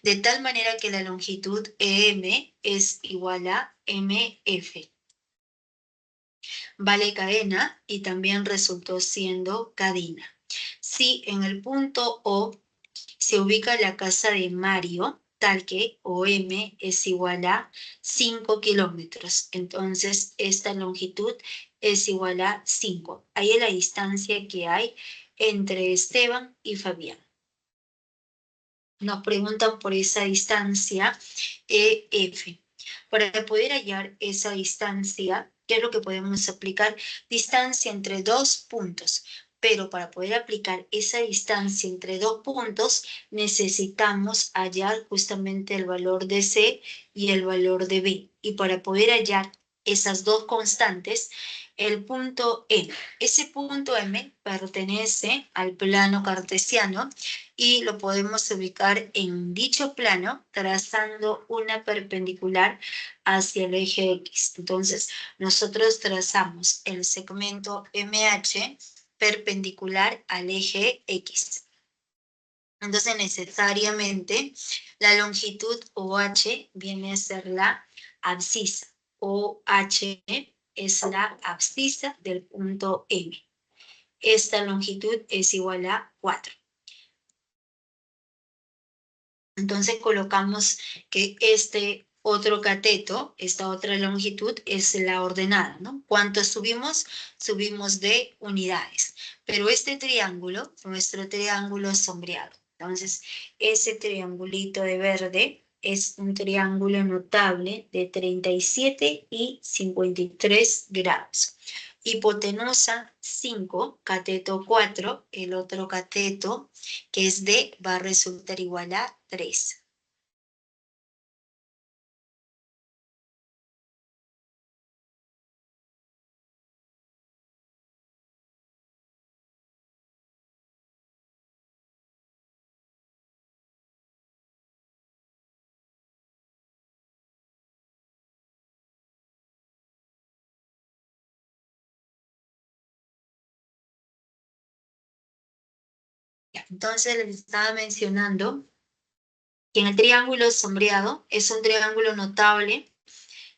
De tal manera que la longitud EM es igual a MF. Vale cadena y también resultó siendo cadena. Si en el punto O se ubica la casa de Mario, tal que OM es igual a 5 kilómetros. Entonces, esta longitud es igual a 5. Ahí es la distancia que hay entre Esteban y Fabián. Nos preguntan por esa distancia EF. Para poder hallar esa distancia, ¿qué es lo que podemos aplicar? Distancia entre dos puntos. Pero para poder aplicar esa distancia entre dos puntos, necesitamos hallar justamente el valor de C y el valor de B. Y para poder hallar esas dos constantes, el punto M. Ese punto M pertenece al plano cartesiano y lo podemos ubicar en dicho plano trazando una perpendicular hacia el eje X. Entonces, nosotros trazamos el segmento MH perpendicular al eje X. Entonces, necesariamente, la longitud OH viene a ser la abscisa. OH es la abscisa del punto M. Esta longitud es igual a 4. Entonces colocamos que este otro cateto, esta otra longitud es la ordenada, ¿no? ¿Cuánto subimos? Subimos de unidades. Pero este triángulo, nuestro triángulo sombreado. Entonces, ese triangulito de verde es un triángulo notable de 37 y 53 grados. Hipotenusa 5, cateto 4, el otro cateto que es D va a resultar igual a 3. Entonces les estaba mencionando que en el triángulo sombreado es un triángulo notable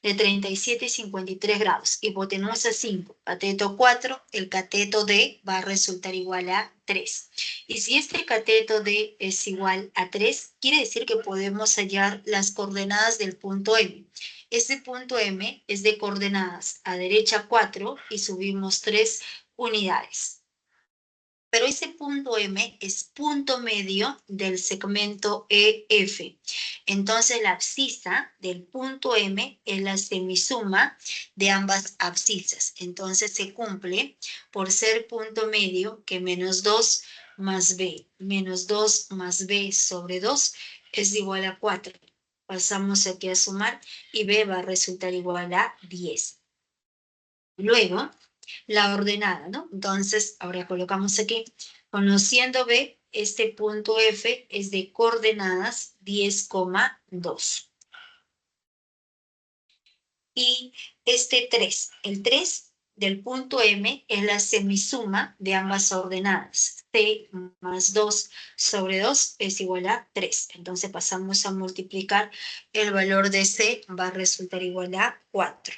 de 37 y 53 grados. Hipotenusa 5, cateto 4, el cateto D va a resultar igual a 3. Y si este cateto D es igual a 3, quiere decir que podemos hallar las coordenadas del punto M. Este punto M es de coordenadas a derecha 4 y subimos 3 unidades. Pero ese punto M es punto medio del segmento EF. Entonces la abscisa del punto M es la semisuma de ambas abscisas. Entonces se cumple por ser punto medio que menos 2 más B. Menos 2 más B sobre 2 es igual a 4. Pasamos aquí a sumar y B va a resultar igual a 10. Luego, la ordenada, ¿no? Entonces, ahora colocamos aquí, conociendo B, este punto F es de coordenadas 10,2. Y este 3, el 3 del punto M es la semisuma de ambas ordenadas. C más 2 sobre 2 es igual a 3. Entonces pasamos a multiplicar, el valor de C va a resultar igual a 4.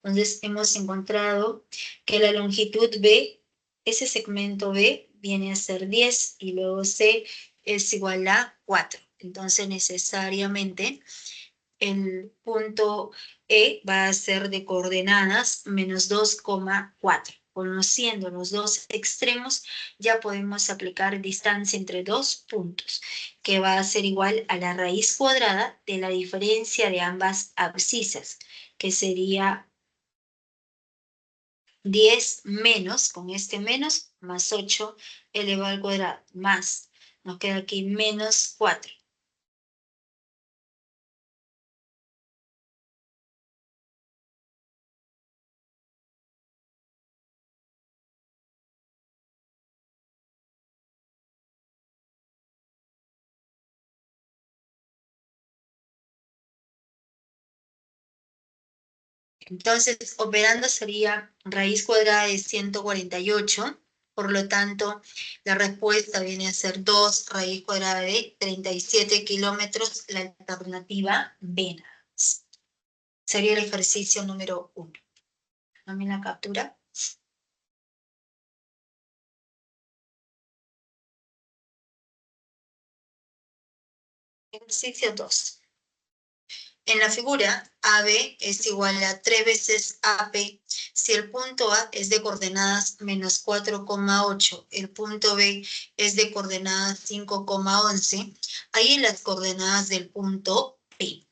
Entonces hemos encontrado que la longitud B, ese segmento B viene a ser 10 y luego C es igual a 4. Entonces necesariamente el punto E va a ser de coordenadas menos 2,4. Conociendo los dos extremos, ya podemos aplicar distancia entre dos puntos, que va a ser igual a la raíz cuadrada de la diferencia de ambas abscisas, que sería 10 menos, con este menos, más 8 elevado al cuadrado, más, nos queda aquí menos 4. Entonces, operando sería raíz cuadrada de 148, por lo tanto, la respuesta viene a ser 2 raíz cuadrada de 37 kilómetros, la alternativa B. Sería el ejercicio número 1. Dame la captura. Ejercicio 2. En la figura, AB es igual a 3 veces AP. Si el punto A es de coordenadas menos 4,8, el punto B es de coordenadas 5,11, ahí las coordenadas del punto P.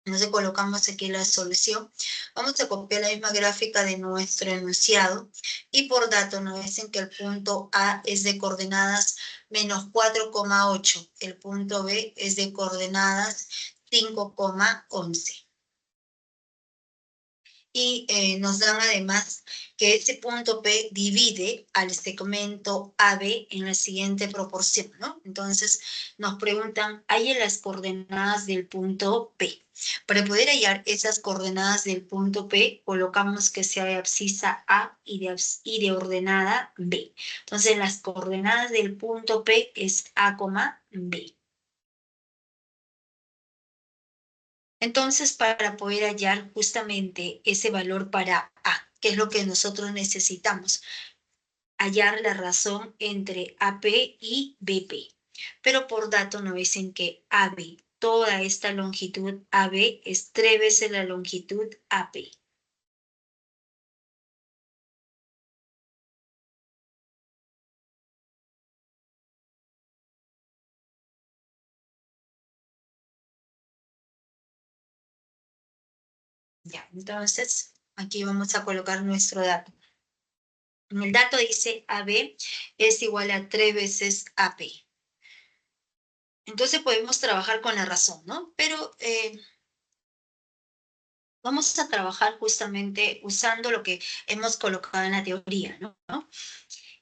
Entonces colocamos aquí la solución. Vamos a copiar la misma gráfica de nuestro enunciado. Y por dato nos dicen que el punto A es de coordenadas menos 4,8. El punto B es de coordenadas 5,11. Y nos dan además que ese punto P divide al segmento AB en la siguiente proporción, ¿no? Entonces nos preguntan, hallen las coordenadas del punto P. Para poder hallar esas coordenadas del punto P, colocamos que sea de abscisa A y de ordenada B. Entonces las coordenadas del punto P es A, B. Entonces, para poder hallar justamente ese valor para A, que es lo que nosotros necesitamos, hallar la razón entre AP y BP. Pero por dato nos dicen que AB, toda esta longitud AB es 3 veces la longitud AP. Ya, entonces aquí vamos a colocar nuestro dato. En el dato dice AB es igual a 3 veces AP. Entonces podemos trabajar con la razón, ¿no? Pero vamos a trabajar justamente usando lo que hemos colocado en la teoría, ¿no?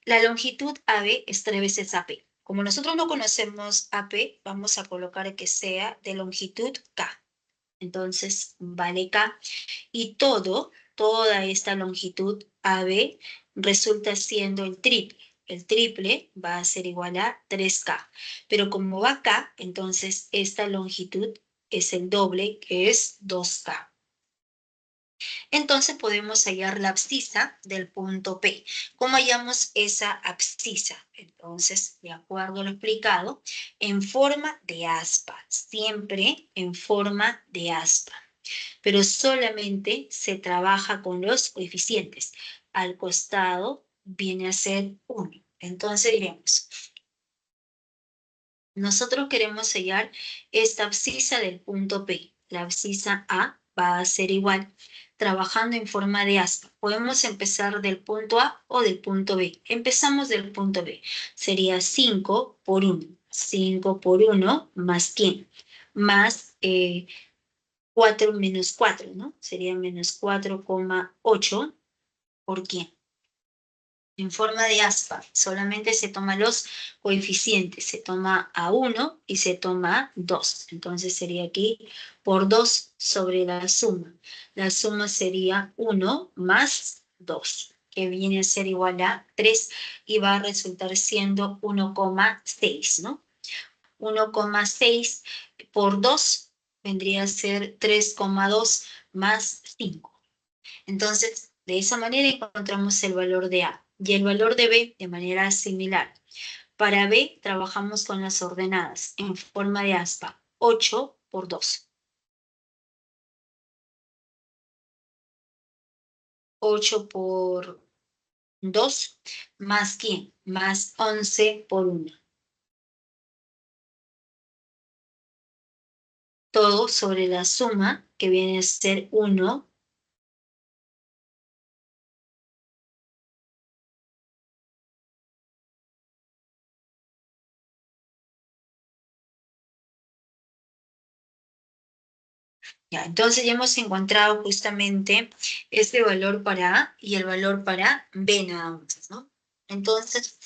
La longitud AB es 3 veces AP. Como nosotros no conocemos AP, vamos a colocar que sea de longitud K. Entonces, vale K. Y toda esta longitud AB resulta siendo el triple. El triple va a ser igual a 3K. Pero como va K, entonces esta longitud es el doble, que es 2K. Entonces podemos hallar la abscisa del punto P. ¿Cómo hallamos esa abscisa? Entonces, de acuerdo a lo explicado, en forma de aspa, siempre en forma de aspa. Pero solamente se trabaja con los coeficientes. Al costado viene a ser 1. Entonces diremos, nosotros queremos hallar esta abscisa del punto P. La abscisa A va a ser igual, trabajando en forma de aspa. Podemos empezar del punto A o del punto B. Empezamos del punto B. Sería 5 por 1. 5 por 1, más quién, más 4 menos 4, ¿no? Sería menos 4,8 por quién. En forma de aspa, solamente se toma los coeficientes, se toma a 1 y se toma a 2. Entonces sería aquí por 2 sobre la suma. La suma sería 1 más 2, que viene a ser igual a 3 y va a resultar siendo 1,6, ¿no? 1,6 por 2 vendría a ser 3,2 más 5. Entonces, de esa manera encontramos el valor de A y el valor de B de manera similar. Para B trabajamos con las ordenadas en forma de aspa, 8 por 2. 8 por 2, más ¿quién? Más 11 por 1. Todo sobre la suma, que viene a ser 1. Ya, entonces ya hemos encontrado justamente este valor para A y el valor para B nada más, ¿no? Entonces,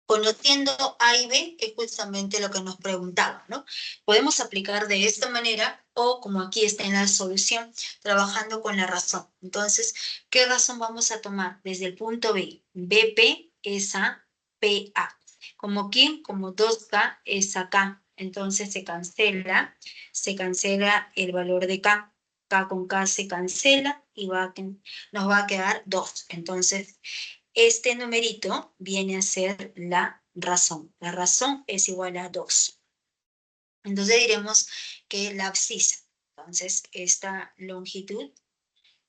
conociendo A y B es justamente lo que nos preguntaba, ¿no? Podemos aplicar de esta manera o como aquí está en la solución, trabajando con la razón. Entonces, ¿qué razón vamos a tomar? Desde el punto B, BP es a PA. Como aquí, como 2K es acá. Entonces se cancela el valor de K. K con K se cancela y nos va a quedar 2. Entonces, este numerito viene a ser la razón. La razón es igual a 2. Entonces diremos que la abscisa. Entonces, esta longitud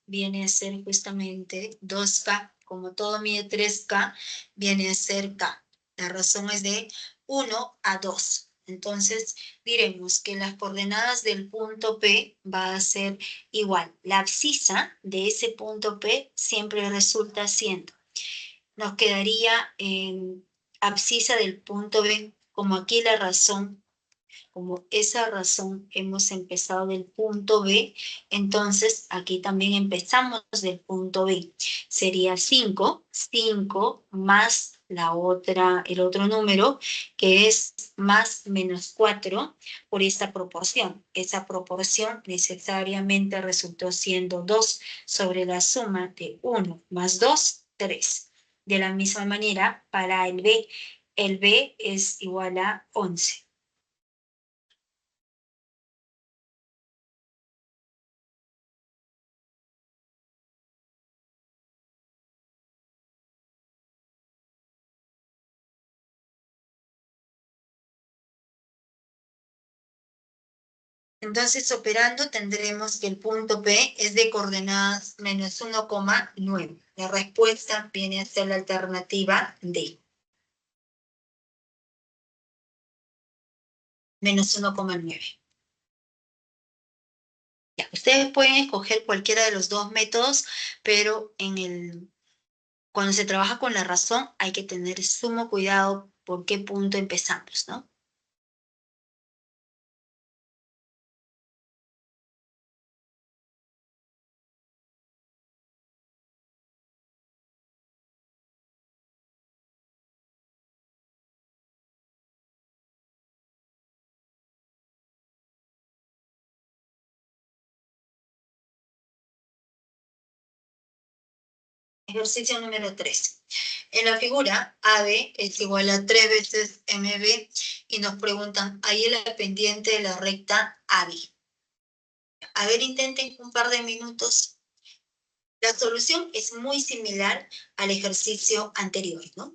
viene a ser justamente 2K. Como todo mide 3K, viene a ser K. La razón es de 1 a 2. Entonces, diremos que las coordenadas del punto P va a ser igual. La abscisa de ese punto P siempre resulta siendo, nos quedaría abscisa del punto B, como aquí la razón, como esa razón hemos empezado del punto B, entonces aquí también empezamos del punto B. Sería 5 más el otro número, que es más menos 4 por esta proporción. Esa proporción necesariamente resultó siendo 2 sobre la suma de 1 más 2, 3. De la misma manera, para el B es igual a 11. Entonces, operando, tendremos que el punto P es de coordenadas menos 1,9. La respuesta viene a ser la alternativa D, menos 1,9. Ya, ustedes pueden escoger cualquiera de los dos métodos, pero cuando se trabaja con la razón hay que tener sumo cuidado por qué punto empezamos, ¿no? Ejercicio número 3. En la figura, AB es igual a 3 veces MB y nos preguntan, ahí la pendiente de la recta AB. A ver, intenten un par de minutos. La solución es muy similar al ejercicio anterior, ¿no?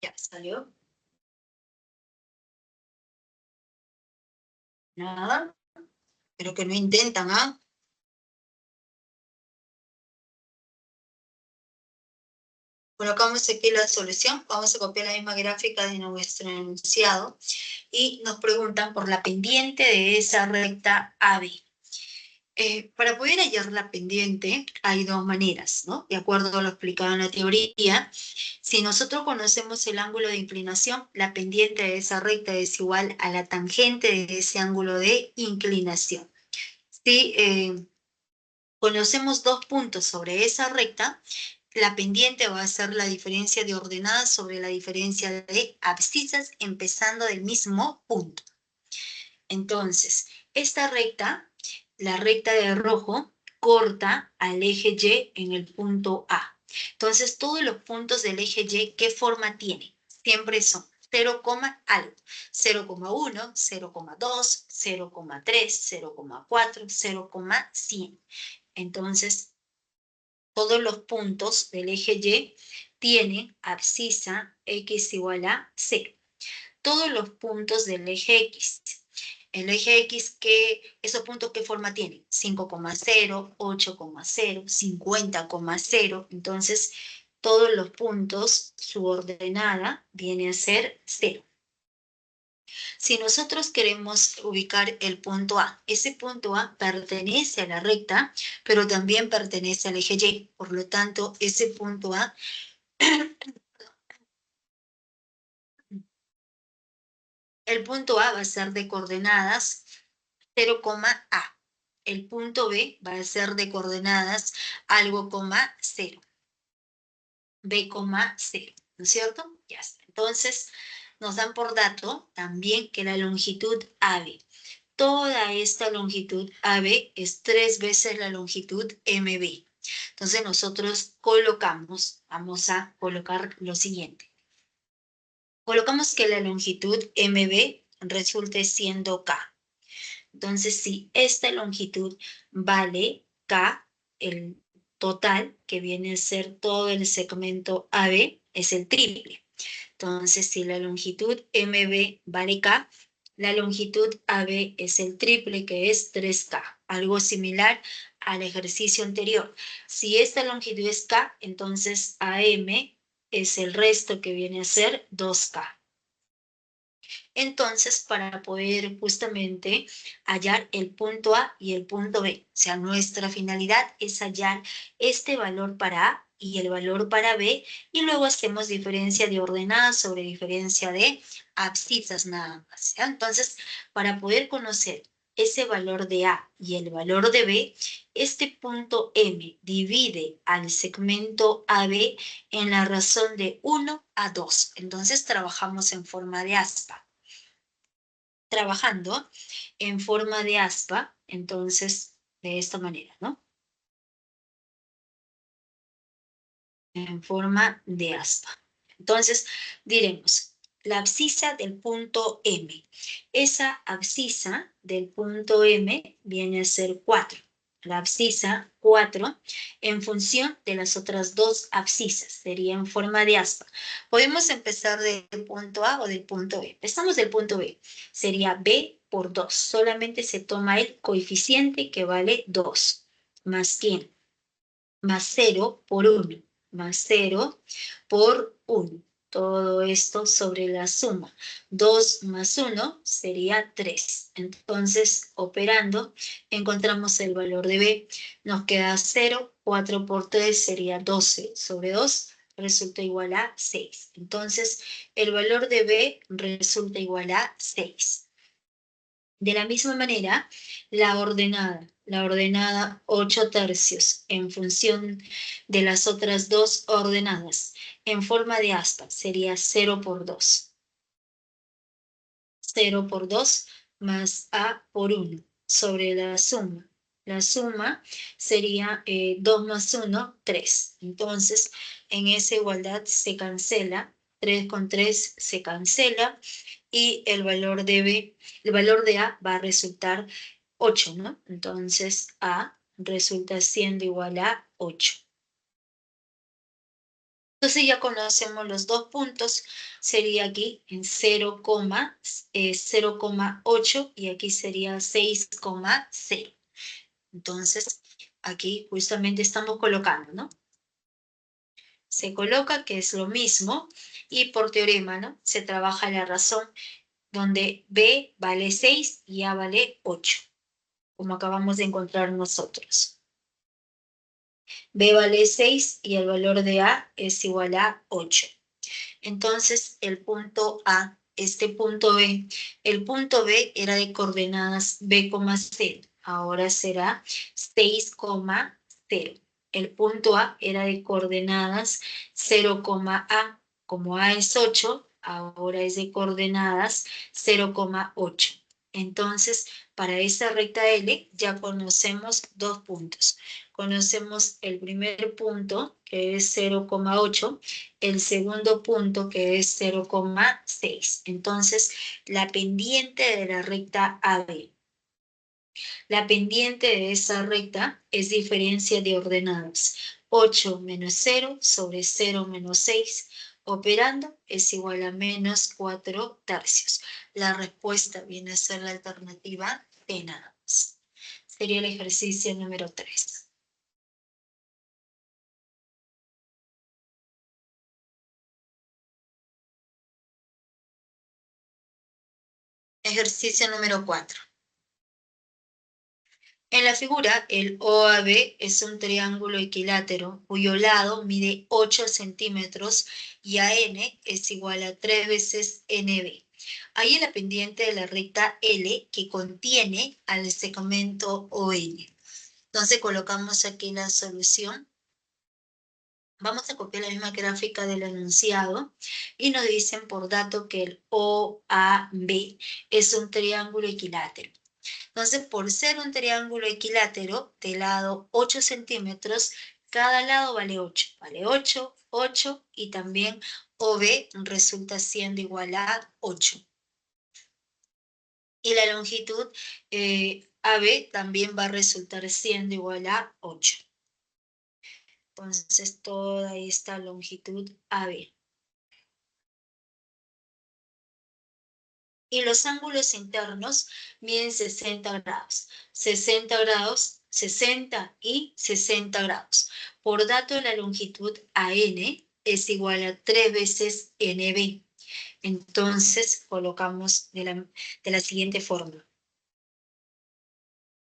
Ya salió. Nada. Pero que no intentan, ¿ah? Colocamos aquí la solución. Vamos a copiar la misma gráfica de nuestro enunciado. Y nos preguntan por la pendiente de esa recta AB. Para poder hallar la pendiente hay dos maneras, ¿no? De acuerdo a lo explicado en la teoría, si nosotros conocemos el ángulo de inclinación, la pendiente de esa recta es igual a la tangente de ese ángulo de inclinación. Si conocemos dos puntos sobre esa recta, la pendiente va a ser la diferencia de ordenadas sobre la diferencia de abscisas, empezando del mismo punto. Entonces, esta recta, la recta de rojo, corta al eje Y en el punto A. Entonces, todos los puntos del eje Y, ¿qué forma tiene? Siempre son 0, algo. 0,1, 0,2, 0,3, 0,4, 0,100. Entonces, todos los puntos del eje Y tienen abscisa x igual a 0. Todos los puntos del eje X. El eje X, ¿esos puntos qué forma tienen? 5,0, 8,0, 50,0. Entonces, todos los puntos, su ordenada viene a ser 0. Si nosotros queremos ubicar el punto A, ese punto A pertenece a la recta, pero también pertenece al eje Y. Por lo tanto, ese punto A el punto A va a ser de coordenadas 0, A. El punto B va a ser de coordenadas algo, 0. B, 0. ¿No es cierto? Ya está. Entonces, nos dan por dato también que la longitud AB. Toda esta longitud AB es 3 veces la longitud MB. Entonces, nosotros vamos a colocar lo siguiente. Colocamos que la longitud MB resulte siendo K. Entonces, si esta longitud vale K, el total, que viene a ser todo el segmento AB, es el triple. Entonces, si la longitud MB vale K, la longitud AB es el triple, que es 3K. Algo similar al ejercicio anterior. Si esta longitud es K, entonces AM es el resto, que viene a ser 2K. Entonces, para poder justamente hallar el punto A y el punto B, o sea, nuestra finalidad es hallar este valor para A y el valor para B, y luego hacemos diferencia de ordenadas sobre diferencia de abscisas nada más, ¿ya? Entonces, para poder conocer ese valor de A y el valor de B, este punto M divide al segmento AB en la razón de 1 a 2. Entonces, trabajamos en forma de aspa. Trabajando en forma de aspa, entonces, de esta manera, ¿no? En forma de aspa. Entonces, diremos, la abscisa del punto M. Esa abscisa del punto M viene a ser 4. La abscisa 4 en función de las otras dos abscisas, sería en forma de aspa. Podemos empezar del punto A o del punto B. Empezamos del punto B, sería B por 2. Solamente se toma el coeficiente, que vale 2, más ¿quién? Más 0 por 1, más 0 por 1. Todo esto sobre la suma. 2 más 1 sería 3. Entonces, operando, encontramos el valor de B. Nos queda 0, 4 por 3 sería 12. Sobre 2 resulta igual a 6. Entonces, el valor de B resulta igual a 6. De la misma manera, la ordenada 8 tercios en función de las otras dos ordenadas en forma de aspa sería 0 por 2. 0 por 2 más A por 1 sobre la suma. La suma sería 2 más 1, 3. Entonces, en esa igualdad se cancela. 3 con 3 se cancela. Y el valor de A va a resultar 8, ¿no? Entonces, A resulta siendo igual a 8. Entonces ya conocemos los dos puntos, sería aquí en 0,8 y aquí sería 6,0. Entonces, aquí justamente estamos colocando, ¿no? Se coloca, que es lo mismo, y por teorema, ¿no? Se trabaja la razón, donde B vale 6 y A vale 8, como acabamos de encontrar nosotros. B vale 6 y el valor de A es igual a 8. Entonces, el punto A, este punto B, el punto B era de coordenadas B, C, ahora será 6,0. El punto A era de coordenadas 0, A, como A es 8, ahora es de coordenadas 0,8. Entonces, para esta recta L ya conocemos dos puntos. Conocemos el primer punto, que es 0,8, el segundo punto, que es 0,6. Entonces, la pendiente de la recta AB. La pendiente de esa recta es diferencia de ordenadas. 8 menos 0 sobre 0 menos 6. Operando es igual a menos 4 tercios. La respuesta viene a ser la alternativa D nada más. Sería el ejercicio número 3. Ejercicio número 4. En la figura, el OAB es un triángulo equilátero cuyo lado mide 8 centímetros y AN es igual a 3 veces NB. Ahí en la pendiente de la recta L que contiene al segmento ON. Entonces colocamos aquí la solución. Vamos a copiar la misma gráfica del enunciado y nos dicen por dato que el OAB es un triángulo equilátero. Entonces, por ser un triángulo equilátero de lado 8 centímetros, cada lado vale 8. Vale 8, 8 y también OB resulta siendo igual a 8. Y la longitud AB también va a resultar siendo igual a 8. Entonces, toda esta longitud AB. Y los ángulos internos miden 60 grados. 60 grados, 60 y 60 grados. Por dato, la longitud AN es igual a 3 veces NB. Entonces, colocamos de la siguiente forma.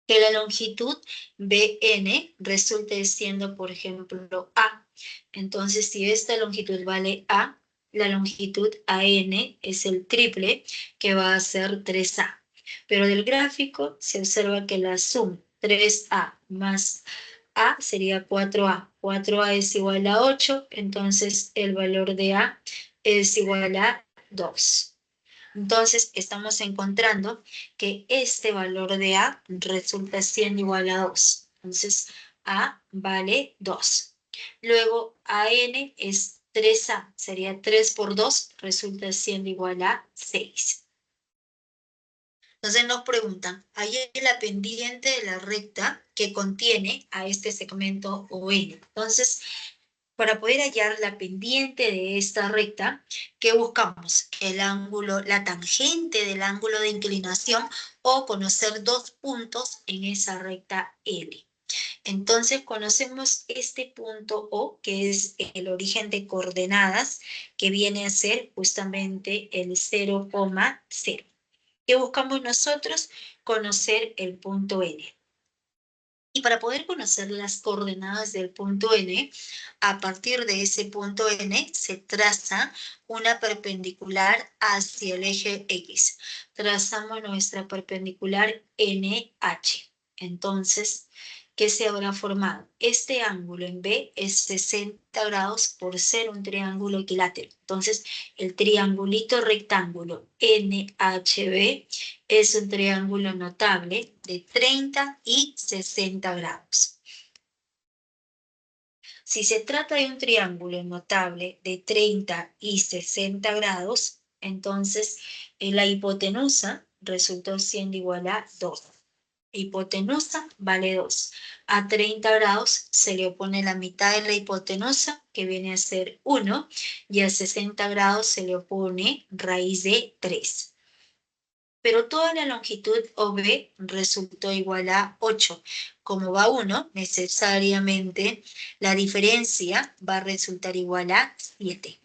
Que la longitud BN resulte siendo, por ejemplo, A. Entonces, si esta longitud vale A, la longitud AN es el triple, que va a ser 3A. Pero del gráfico se observa que la suma 3A más A sería 4A. 4A es igual a 8, entonces el valor de A es igual a 2. Entonces, estamos encontrando que este valor de A resulta siendo igual a 2. Entonces, A vale 2. Luego, AN es 3A. Sería 3 por 2, resulta siendo igual a 6. Entonces nos preguntan, ahí es la pendiente de la recta que contiene a este segmento ON. Entonces, para poder hallar la pendiente de esta recta, ¿qué buscamos? El ángulo, la tangente del ángulo de inclinación o conocer dos puntos en esa recta L. Entonces conocemos este punto O, que es el origen de coordenadas, que viene a ser justamente el 0,0. ¿Qué buscamos nosotros? Conocer el punto N. Y para poder conocer las coordenadas del punto N, a partir de ese punto N se traza una perpendicular hacia el eje X. Trazamos nuestra perpendicular NH. Entonces, ¿qué se habrá formado? Este ángulo en B es 60 grados por ser un triángulo equilátero. Entonces, el triangulito rectángulo NHB es un triángulo notable de 30 y 60 grados. Si se trata de un triángulo notable de 30 y 60 grados, entonces la hipotenusa resultó siendo igual a 2. hipotenusa vale 2. A 30 grados se le opone la mitad de la hipotenusa, que viene a ser 1, y a 60 grados se le opone raíz de 3. Pero toda la longitud OB resultó igual a 8. Como va 1, necesariamente la diferencia va a resultar igual a 7.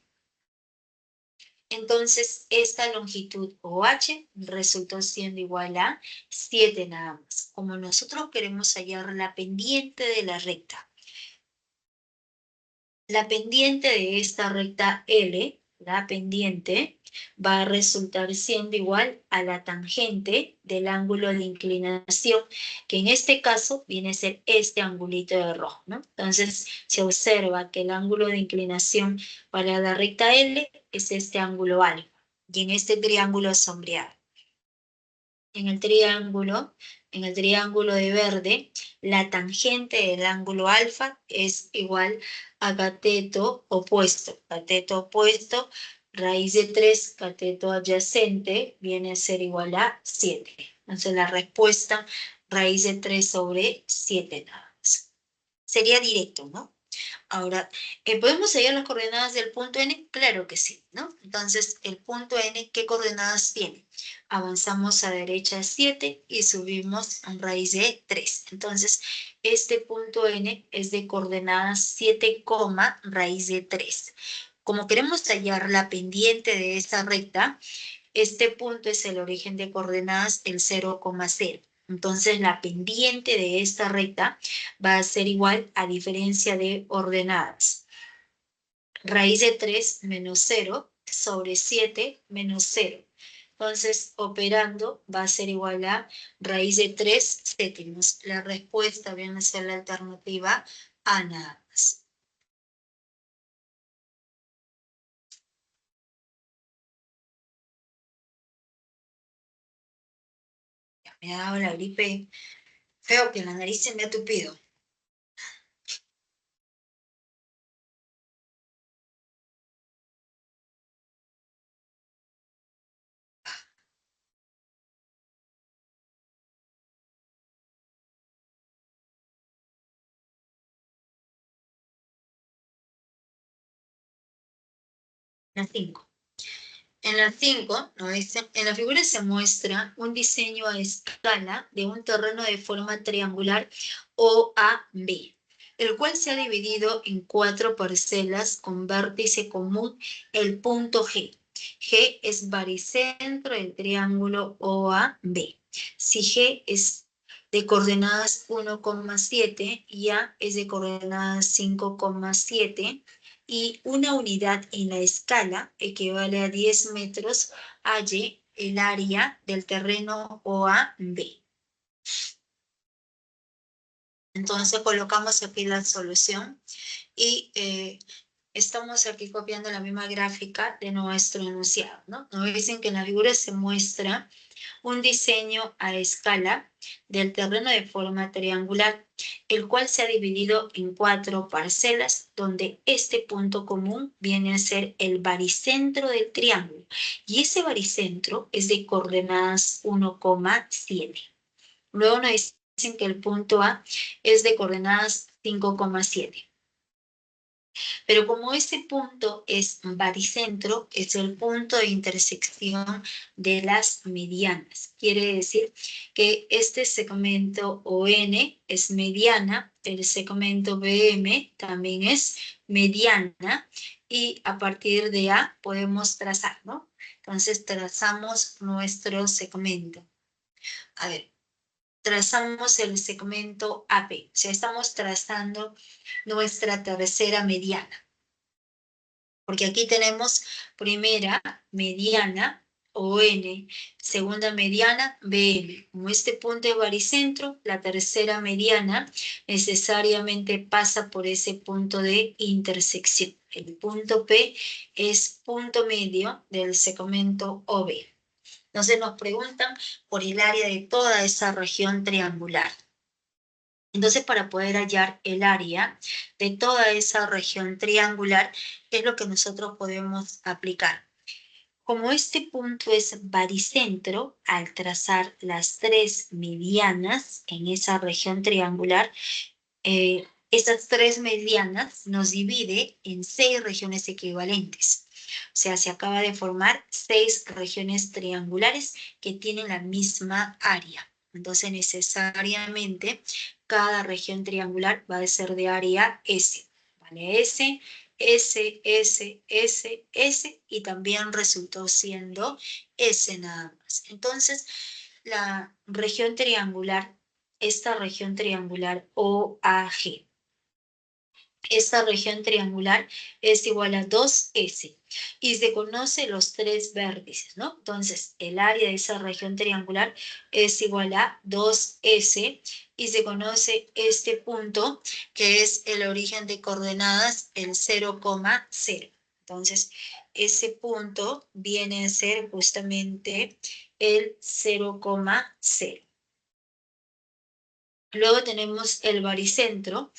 Entonces, esta longitud OH resultó siendo igual a 7 nada más. Como nosotros queremos hallar la pendiente de la recta, la pendiente de esta recta L, la pendiente, va a resultar siendo igual a la tangente del ángulo de inclinación, que en este caso viene a ser este angulito de rojo, ¿no? Entonces, se observa que el ángulo de inclinación para la recta L es este ángulo alfa, y en este triángulo sombreado. En el triángulo de verde, la tangente del ángulo alfa es igual a cateto opuesto. Cateto opuesto, raíz de 3, cateto adyacente, viene a ser igual a 7. Entonces la respuesta, raíz de 3 sobre 7 nada más. Sería directo, ¿no? Ahora, ¿podemos hallar las coordenadas del punto N? Claro que sí, ¿no? Entonces, el punto N, ¿qué coordenadas tiene? Avanzamos a derecha 7 y subimos a raíz de 3. Entonces, este punto N es de coordenadas 7, raíz de 3. Como queremos hallar la pendiente de esta recta, este punto es el origen de coordenadas el 0,0. Entonces la pendiente de esta recta va a ser igual a diferencia de ordenadas. Raíz de 3 menos 0 sobre 7 menos 0. Entonces, operando va a ser igual a raíz de 3 séptimos. La respuesta viene a ser la alternativa A nada más. Me ha dado la gripe feo que la nariz se me ha tupido. La 5. En la 5, ¿no? En la figura se muestra un diseño a escala de un terreno de forma triangular OAB, el cual se ha dividido en 4 parcelas con vértice común, el punto G. G es baricentro del triángulo OAB. Si G es de coordenadas 1,7 y A es de coordenadas 5,7, y una unidad en la escala equivale a 10 metros, halle el área del terreno OAB. Entonces colocamos aquí la solución y estamos aquí copiando la misma gráfica de nuestro enunciado, ¿no? Nos dicen que en la figura se muestra un diseño a escala del terreno de forma triangular, el cual se ha dividido en 4 parcelas, donde este punto común viene a ser el baricentro del triángulo, y ese baricentro es de coordenadas 1,7. Luego nos dicen que el punto A es de coordenadas 5,7. Pero como este punto es baricentro, es el punto de intersección de las medianas. Quiere decir que este segmento ON es mediana, el segmento BM también es mediana, y a partir de A podemos trazar, ¿no? Entonces trazamos nuestro segmento. A ver, trazamos el segmento AP. O sea, estamos trazando nuestra tercera mediana, porque aquí tenemos primera mediana, ON, segunda mediana, BM. Como este punto es baricentro, la tercera mediana necesariamente pasa por ese punto de intersección. El punto P es punto medio del segmento OB. Entonces nos preguntan por el área de toda esa región triangular. Entonces, para poder hallar el área de toda esa región triangular, ¿qué es lo que nosotros podemos aplicar? Como este punto es baricentro, al trazar las tres medianas en esa región triangular, esas tres medianas nos divide en 6 regiones equivalentes. O sea, se acaba de formar 6 regiones triangulares que tienen la misma área. Entonces, necesariamente, cada región triangular va a ser de área S. ¿Vale? S, S, S, S, S, y también resultó siendo S nada más. Entonces, la región triangular, esta región triangular OAG, esta región triangular es igual a 2S y se conoce los tres vértices, ¿no? Entonces, el área de esa región triangular es igual a 2S y se conoce este punto que es el origen de coordenadas, el 0,0. Entonces, ese punto viene a ser justamente el 0,0. Luego tenemos el baricentro,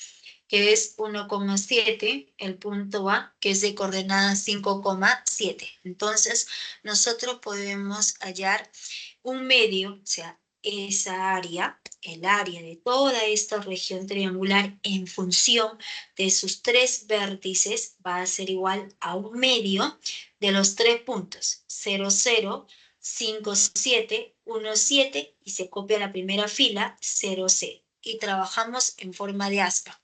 que es 1,7, el punto A, que es de coordenada 5,7. Entonces, nosotros podemos hallar un medio, o sea, esa área, el área de toda esta región triangular en función de sus tres vértices va a ser igual a un medio de los tres puntos, 0, 0, 5, 7, 1, 7, y se copia la primera fila, 0, 0. Y trabajamos en forma de aspa.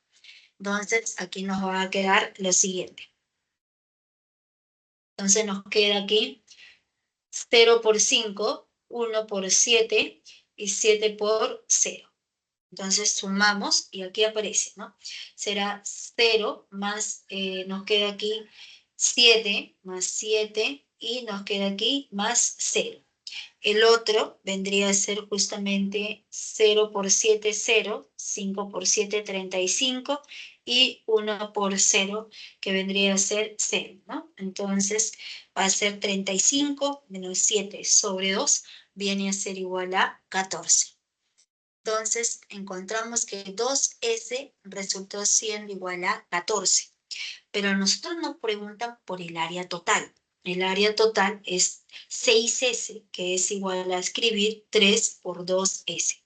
Entonces, aquí nos va a quedar lo siguiente. Entonces, nos queda aquí 0 por 5, 1 por 7 y 7 por 0. Entonces, sumamos y aquí aparece, ¿no? Será 0 más, nos queda aquí 7 más 7 y nos queda aquí más 0. El otro vendría a ser justamente 0 por 7, 0, 5 por 7, 35, y 1 por 0, que vendría a ser 0, ¿no? Entonces va a ser 35 menos 7 sobre 2, viene a ser igual a 14. Entonces encontramos que 2S resultó siendo igual a 14. Pero a nosotros nos preguntan por el área total. El área total es 6S, que es igual a escribir 3 por 2S.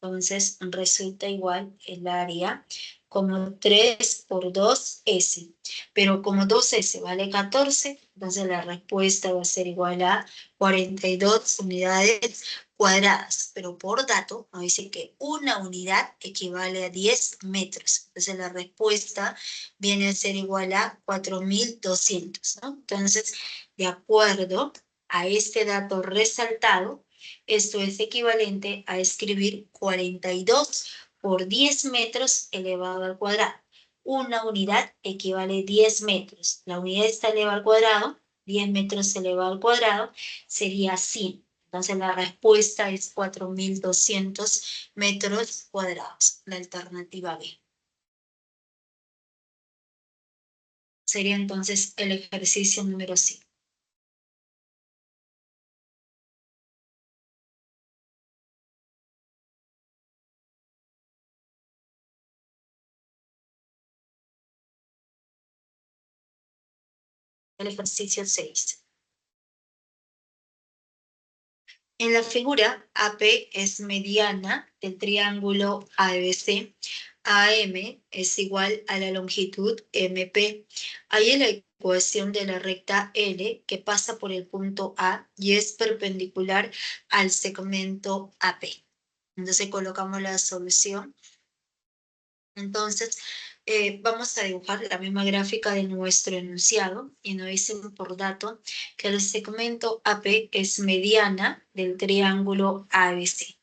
Entonces resulta igual el área como 3 por 2S. Pero como 2S vale 14, entonces la respuesta va a ser igual a 42 unidades cuadradas. Pero por dato nos dice que una unidad equivale a 10 metros. Entonces la respuesta viene a ser igual a 4.200, ¿no? Entonces, de acuerdo a este dato resaltado, esto es equivalente a escribir 42 por 10 metros elevado al cuadrado. Una unidad equivale a 10 metros. La unidad está elevada al cuadrado, 10 metros elevado al cuadrado, sería 100. Entonces la respuesta es 4.200 metros cuadrados, la alternativa B. Sería entonces el ejercicio número 5. El ejercicio 6. En la figura, AP es mediana del triángulo ABC. AM es igual a la longitud MP. Hay la ecuación de la recta L que pasa por el punto A y es perpendicular al segmento AP. Entonces colocamos la solución. Entonces, vamos a dibujar la misma gráfica de nuestro enunciado y nos dicen por dato que el segmento AP es mediana del triángulo ABC.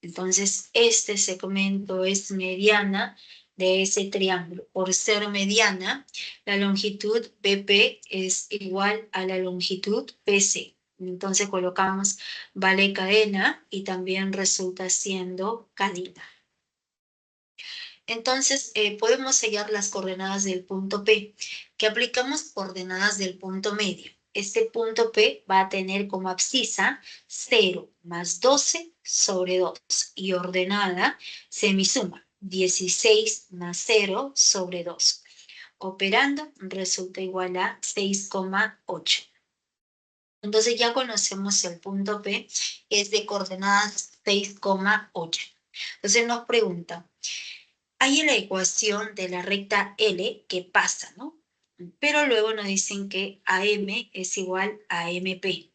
Entonces, este segmento es mediana de ese triángulo. Por ser mediana, la longitud BP es igual a la longitud PC. Entonces colocamos vale cadena y también resulta siendo cadena. Entonces, podemos hallar las coordenadas del punto P, que aplicamos coordenadas del punto medio. Este punto P va a tener como abscisa 0 más 12 sobre 2 y ordenada semisuma 16 más 0 sobre 2. operando resulta igual a 6,8. Entonces ya conocemos el punto P, es de coordenadas 6,8. Entonces nos pregunta, hay en la ecuación de la recta L que pasa, ¿no? Pero luego nos dicen que AM es igual a MP.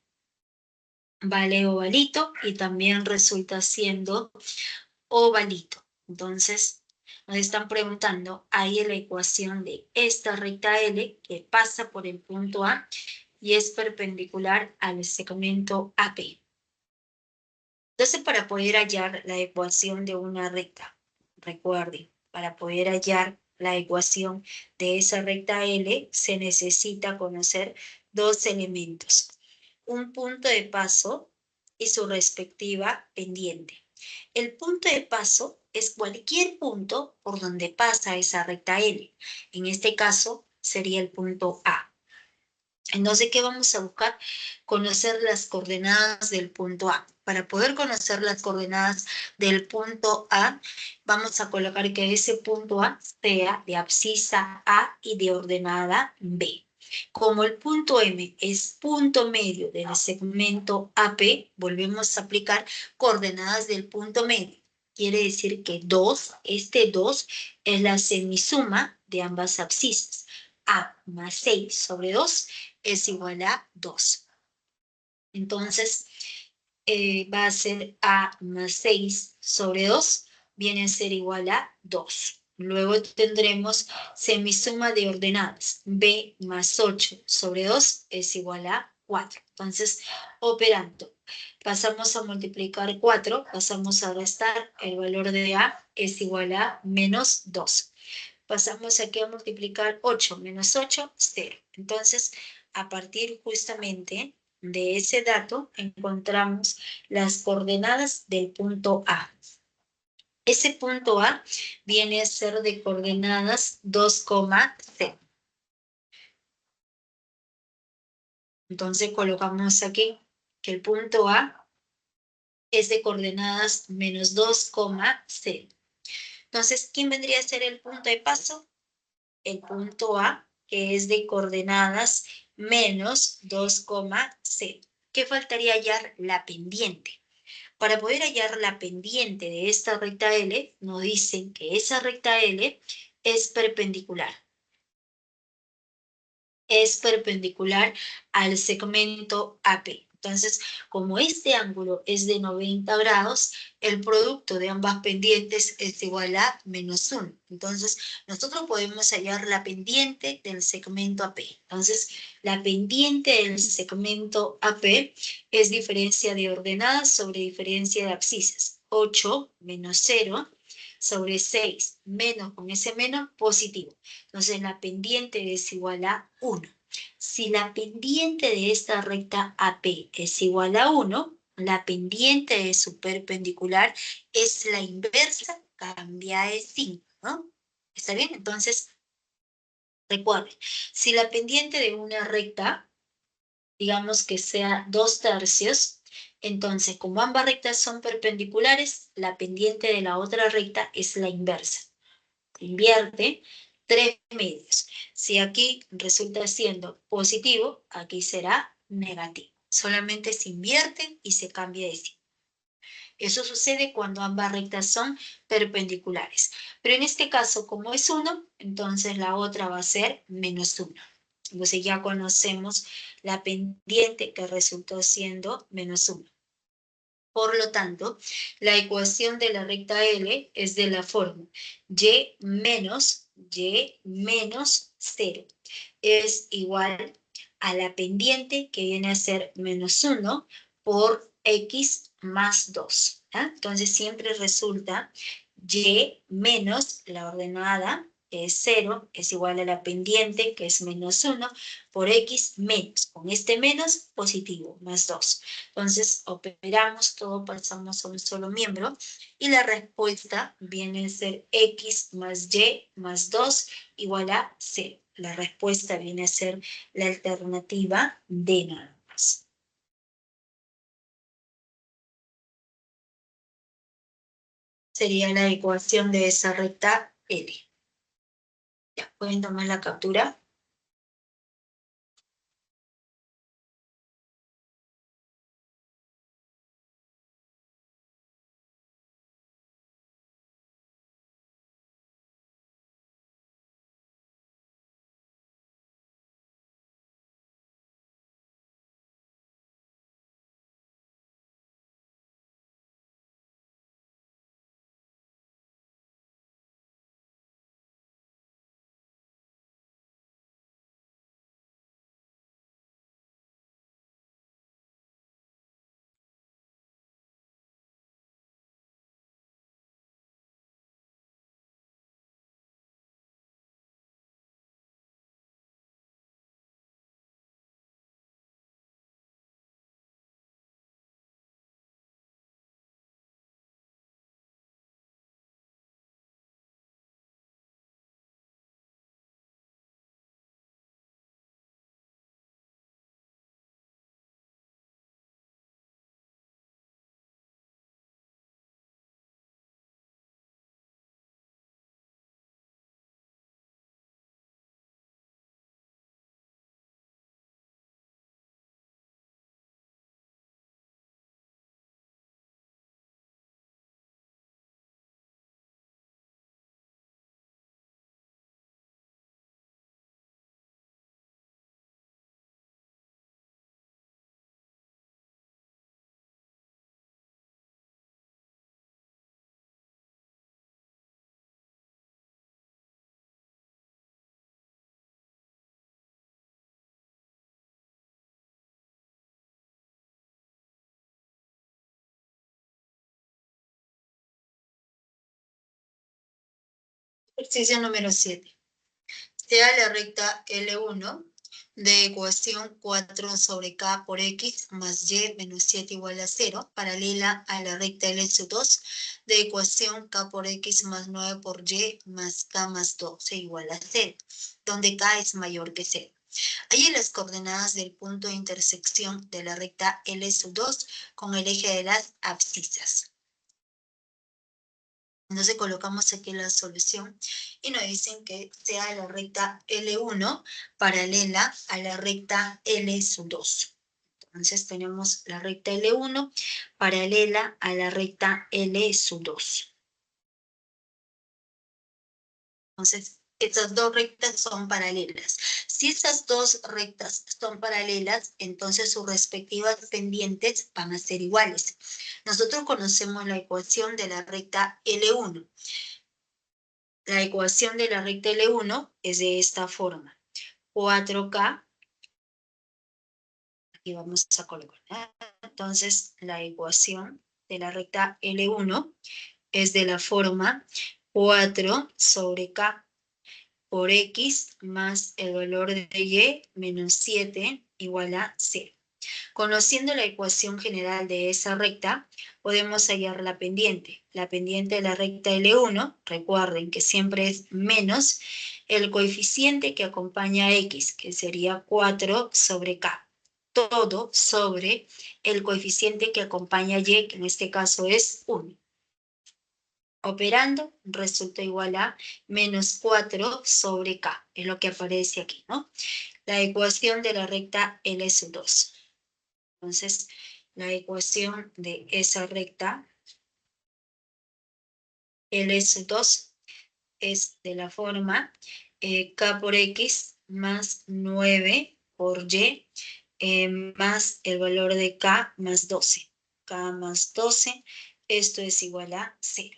Vale ovalito y también resulta siendo ovalito. Entonces, nos están preguntando, hay en la ecuación de esta recta L que pasa por el punto A y es perpendicular al segmento AP. Entonces, para poder hallar la ecuación de una recta, recuerden, para poder hallar la ecuación de esa recta L, se necesita conocer dos elementos. Un punto de paso y su respectiva pendiente. El punto de paso es cualquier punto por donde pasa esa recta L. En este caso, sería el punto A. Entonces, ¿qué vamos a buscar? Conocer las coordenadas del punto A. Para poder conocer las coordenadas del punto A, vamos a colocar que ese punto A sea de abscisa A y de ordenada B. Como el punto M es punto medio del segmento AP, volvemos a aplicar coordenadas del punto medio. Quiere decir que 2, este 2 es la semisuma de ambas abscisas. A más 6 sobre 2 es igual a 2. Entonces, va a ser A más 6 sobre 2, viene a ser igual a 2. Luego tendremos semisuma de ordenadas. B más 8 sobre 2 es igual a 4. Entonces, operando, pasamos a multiplicar 4, pasamos a restar, el valor de A es igual a menos 2. Pasamos aquí a multiplicar 8 menos 8, 0. Entonces, a partir justamente de ese dato, encontramos las coordenadas del punto A. Ese punto A viene a ser de coordenadas 2,0. Entonces, colocamos aquí que el punto A es de coordenadas menos 2,0. Entonces, ¿quién vendría a ser el punto de paso? El punto A, que es de coordenadas menos 2,0. ¿Qué faltaría hallar? La pendiente. Para poder hallar la pendiente de esta recta L, nos dicen que esa recta L es perpendicular. Es perpendicular al segmento AP. Entonces, como este ángulo es de 90 grados, el producto de ambas pendientes es igual a menos 1. Entonces, nosotros podemos hallar la pendiente del segmento AP. Entonces, la pendiente del segmento AP es diferencia de ordenadas sobre diferencia de abscisas. 8 menos 0 sobre 6 menos con ese menos positivo. Entonces, la pendiente es igual a 1. Si la pendiente de esta recta AP es igual a 1, la pendiente de su perpendicular es la inversa, cambia de signo, ¿no? ¿Está bien? Entonces, recuerden, si la pendiente de una recta, digamos que sea 2/3, entonces, como ambas rectas son perpendiculares, la pendiente de la otra recta es la inversa. Invierte 3/2. Si aquí resulta siendo positivo, aquí será negativo. Solamente se invierte y se cambia de signo. Eso sucede cuando ambas rectas son perpendiculares. Pero en este caso, como es 1, entonces la otra va a ser menos 1. Entonces ya conocemos la pendiente que resultó siendo menos 1. Por lo tanto, la ecuación de la recta L es de la forma y menos 0 es igual a la pendiente, que viene a ser menos 1 por x más 2. Entonces siempre resulta y menos la ordenada, que es 0, es igual a la pendiente, que es menos 1, por x menos, con este menos positivo, más 2. Entonces operamos todo, pasamos a un solo miembro, y la respuesta viene a ser x más y más 2 igual a 0. La respuesta viene a ser la alternativa D nada más. Sería la ecuación de esa recta L. Ya. Pueden tomar la captura. Ejercicio número 7. Sea la recta L1 de ecuación 4 sobre K por X más Y menos 7 igual a 0, paralela a la recta L2 de ecuación K por X más 9 por Y más K más 12 igual a 0, donde K es mayor que 0. Hallen las coordenadas del punto de intersección de la recta L2 con el eje de las abscisas. Entonces colocamos aquí la solución y nos dicen que sea la recta L1 paralela a la recta L2. Entonces tenemos la recta L1 paralela a la recta L2. Entonces, estas dos rectas son paralelas. Si estas dos rectas son paralelas, entonces sus respectivas pendientes van a ser iguales. Nosotros conocemos la ecuación de la recta L1. La ecuación de la recta L1 es de esta forma. 4K, aquí vamos a colocar. Entonces, la ecuación de la recta L1 es de la forma 4 sobre K por X más el valor de Y menos 7 igual a 0. Conociendo la ecuación general de esa recta, podemos hallar la pendiente. La pendiente de la recta L1, recuerden que siempre es menos el coeficiente que acompaña a X, que sería 4 sobre K. Todo sobre el coeficiente que acompaña a Y, que en este caso es 1. Operando, resulta igual a menos 4 sobre K, es lo que aparece aquí, ¿no? La ecuación de la recta L2. Entonces, la ecuación de esa recta L2 es de la forma K por X más 9 por Y más el valor de K más 12. K más 12, esto es igual a 0.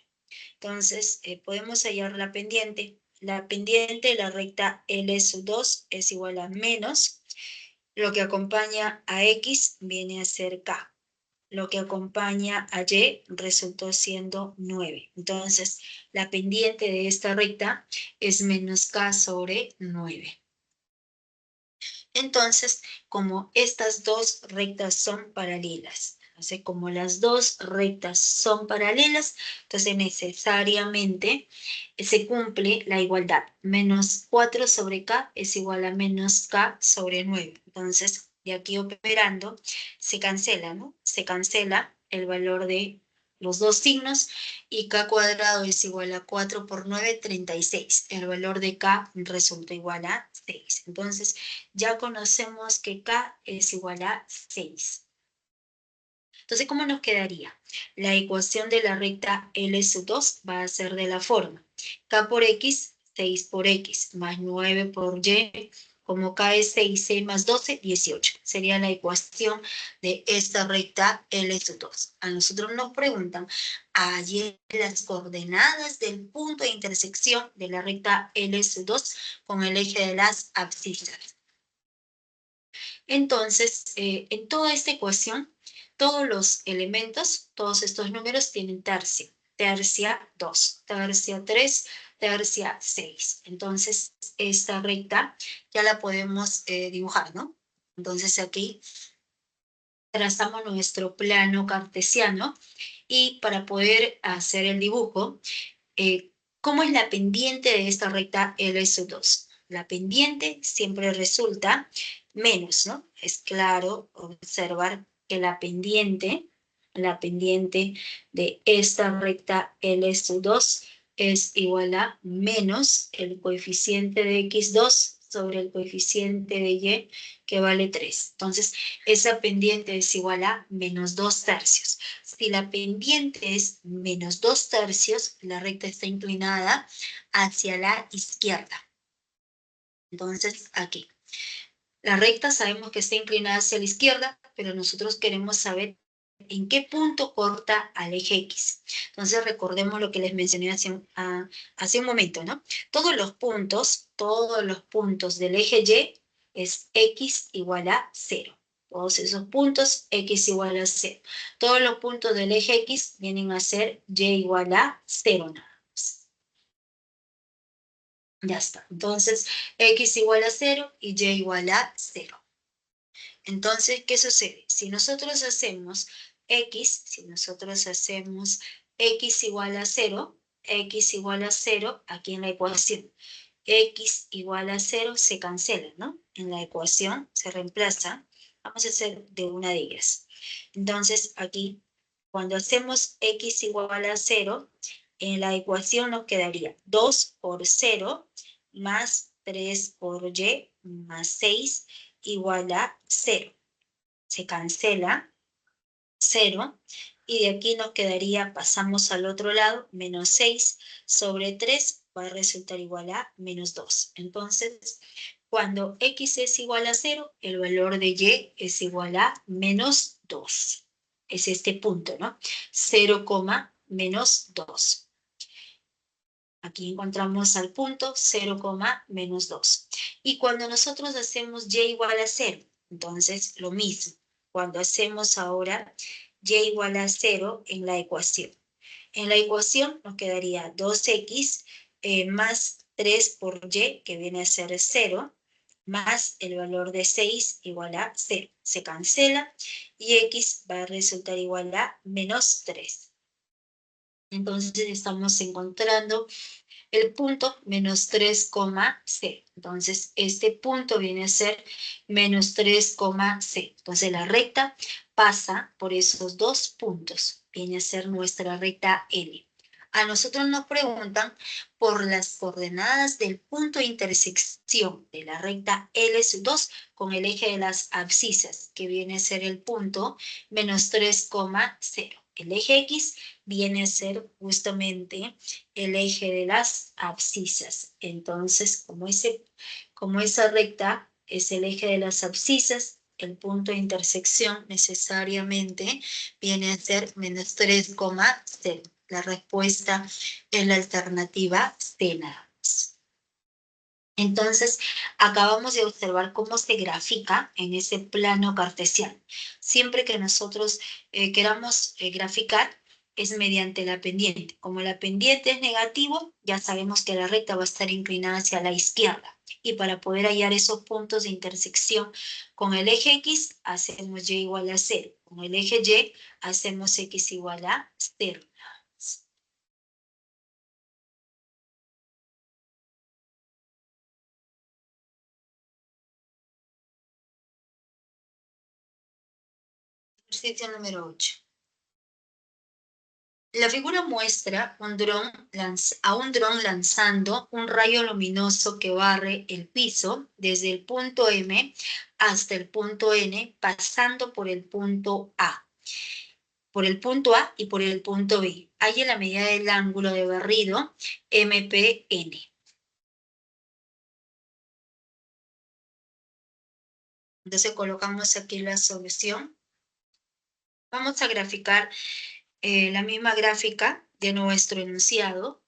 Entonces, podemos hallar la pendiente. La pendiente de la recta L2 es igual a menos. Lo que acompaña a X viene a ser K. Lo que acompaña a Y resultó siendo 9. Entonces, la pendiente de esta recta es menos K sobre 9. Entonces, como estas dos rectas son paralelas, entonces como las dos rectas son paralelas, entonces necesariamente se cumple la igualdad. Menos 4 sobre K es igual a menos K sobre 9. Entonces, de aquí operando, se cancela, ¿no? Se cancela el valor de los dos signos, y k cuadrado es igual a 4 por 9, 36. El valor de k resulta igual a 6. Entonces, ya conocemos que k es igual a 6. Entonces, ¿cómo nos quedaría? La ecuación de la recta L sub 2 va a ser de la forma k por x, 6 por x, más 9 por y, como k es 6, 6 más 12, 18. Sería la ecuación de esta recta L sub 2. A nosotros nos preguntan, hallar las coordenadas del punto de intersección de la recta L sub 2 con el eje de las abscisas. Entonces, en toda esta ecuación, todos los elementos, todos estos números tienen tercia. Tercia 2, tercia 3, tercia 6. Entonces, esta recta ya la podemos dibujar, ¿no? Entonces, aquí trazamos nuestro plano cartesiano y para poder hacer el dibujo, ¿cómo es la pendiente de esta recta L sub 2? La pendiente siempre resulta menos, ¿no? Es claro observar que la pendiente de esta recta L sub 2 es igual a menos el coeficiente de x2 sobre el coeficiente de y, que vale 3. Entonces, esa pendiente es igual a menos 2 tercios. Si la pendiente es menos 2 tercios, la recta está inclinada hacia la izquierda. Entonces, aquí. La recta sabemos que está inclinada hacia la izquierda, pero nosotros queremos saber en qué punto corta al eje X. Entonces, recordemos lo que les mencioné hace un momento, ¿no? Todos los puntos del eje Y es X igual a 0. Todos esos puntos, X igual a 0. Todos los puntos del eje X vienen a ser Y igual a 0 nada más. Ya está. Entonces, X igual a 0 y Y igual a 0. Entonces, ¿qué sucede? Si nosotros hacemos X igual a 0, X igual a 0, aquí en la ecuación, X igual a 0 se cancela, ¿no? En la ecuación se reemplaza. Vamos a hacer de una de ellas. Entonces, aquí, cuando hacemos X igual a 0, en la ecuación nos quedaría 2 por 0 más 3 por Y más 6 igual a 0. Se cancela 0 y de aquí nos quedaría, pasamos al otro lado, menos 6 sobre 3 va a resultar igual a menos 2. Entonces, cuando X es igual a 0, el valor de Y es igual a menos 2. Es este punto, ¿no? 0, menos 2. Aquí encontramos al punto 0, menos 2. Y cuando nosotros hacemos Y igual a 0, entonces lo mismo. Cuando hacemos ahora Y igual a 0 en la ecuación. En la ecuación nos quedaría 2x más 3 por Y, que viene a ser 0, más el valor de 6 igual a 0. Se cancela y x va a resultar igual a menos 3. Entonces estamos encontrando el punto menos 3,c. Entonces, este punto viene a ser menos 3,c. Entonces, la recta pasa por esos dos puntos. Viene a ser nuestra recta L. A nosotros nos preguntan por las coordenadas del punto de intersección de la recta L sub 2 con el eje de las abscisas, que viene a ser el punto menos 3,0. El eje X viene a ser justamente el eje de las abscisas. Entonces, como esa recta es el eje de las abscisas, el punto de intersección necesariamente viene a ser menos 3,0. La respuesta es la alternativa C nada más. Entonces, acabamos de observar cómo se grafica en ese plano cartesiano. Siempre que nosotros queramos graficar, es mediante la pendiente. Como la pendiente es negativo, ya sabemos que la recta va a estar inclinada hacia la izquierda. Y para poder hallar esos puntos de intersección con el eje X, hacemos Y igual a 0. Con el eje Y, hacemos X igual a 0. Ejercicio número 8. La figura muestra a un dron lanzando un rayo luminoso que barre el piso desde el punto M hasta el punto N, pasando por el punto A. Por el punto A y por el punto B. Hay en la medida del ángulo de barrido MPN. Entonces colocamos aquí la solución. Vamos a graficar la misma gráfica de nuestro enunciado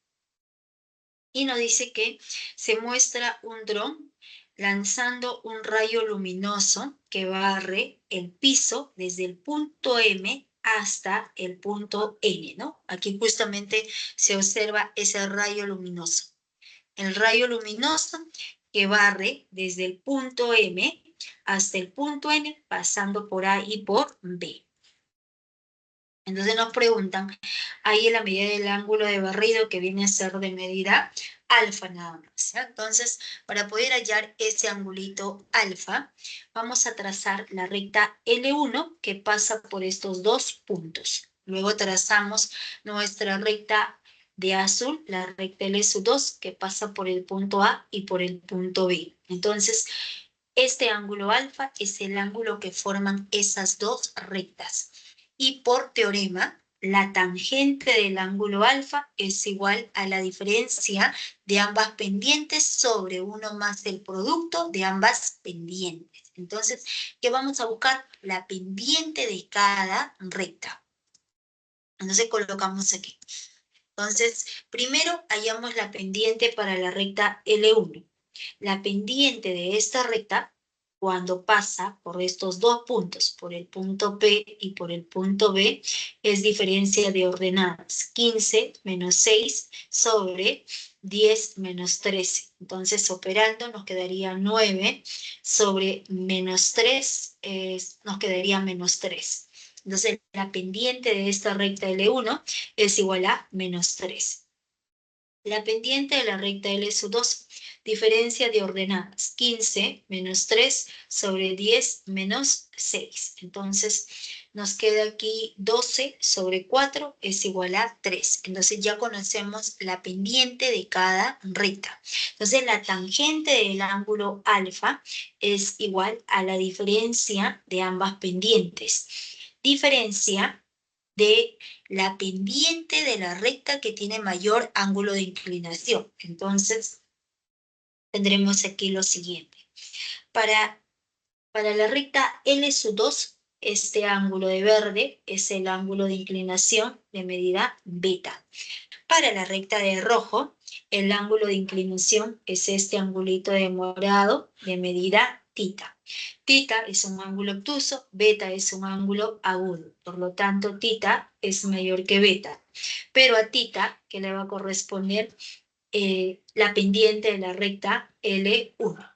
y nos dice que se muestra un dron lanzando un rayo luminoso que barre el piso desde el punto M hasta el punto N, ¿no? Aquí justamente se observa ese rayo luminoso. El rayo luminoso que barre desde el punto M hasta el punto N, pasando por A y por B. Entonces nos preguntan, ahí en la medida del ángulo de barrido que viene a ser de medida alfa nada más. ¿Sí? Entonces, para poder hallar ese angulito alfa, vamos a trazar la recta L1 que pasa por estos dos puntos. Luego trazamos nuestra recta de azul, la recta L2 que pasa por el punto A y por el punto B. Entonces, este ángulo alfa es el ángulo que forman esas dos rectas. Y por teorema, la tangente del ángulo alfa es igual a la diferencia de ambas pendientes sobre 1 más el producto de ambas pendientes. Entonces, ¿qué vamos a buscar? La pendiente de cada recta. Entonces, colocamos aquí. Entonces, primero hallamos la pendiente para la recta L1. La pendiente de esta recta, cuando pasa por estos dos puntos, por el punto P y por el punto B, es diferencia de ordenadas. 15 menos 6 sobre 10 menos 13. Entonces, operando nos quedaría 9 sobre menos 3, nos quedaría menos 3. Entonces, la pendiente de esta recta L1 es igual a menos 3. La pendiente de la recta L2, diferencia de ordenadas, 15 menos 3 sobre 10 menos 6. Entonces, nos queda aquí 12 sobre 4 es igual a 3. Entonces, ya conocemos la pendiente de cada recta. Entonces, la tangente del ángulo alfa es igual a la diferencia de ambas pendientes. Diferencia de la pendiente de la recta que tiene mayor ángulo de inclinación. Entonces, tendremos aquí lo siguiente. Para la recta L2, este ángulo de verde es el ángulo de inclinación de medida beta. Para la recta de rojo, el ángulo de inclinación es este angulito de morado de medida tita. Tita es un ángulo obtuso, beta es un ángulo agudo. Por lo tanto, tita es mayor que beta. Pero a tita, que le va a corresponder la pendiente de la recta L1.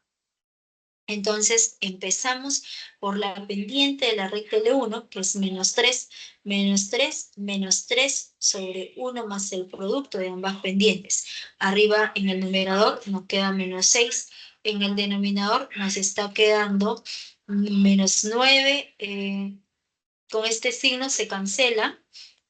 Entonces, empezamos por la pendiente de la recta L1, que es menos 3, menos 3, menos 3 sobre 1 más el producto de ambas pendientes. Arriba en el numerador nos queda menos 6, en el denominador nos está quedando menos 9, con este signo se cancela,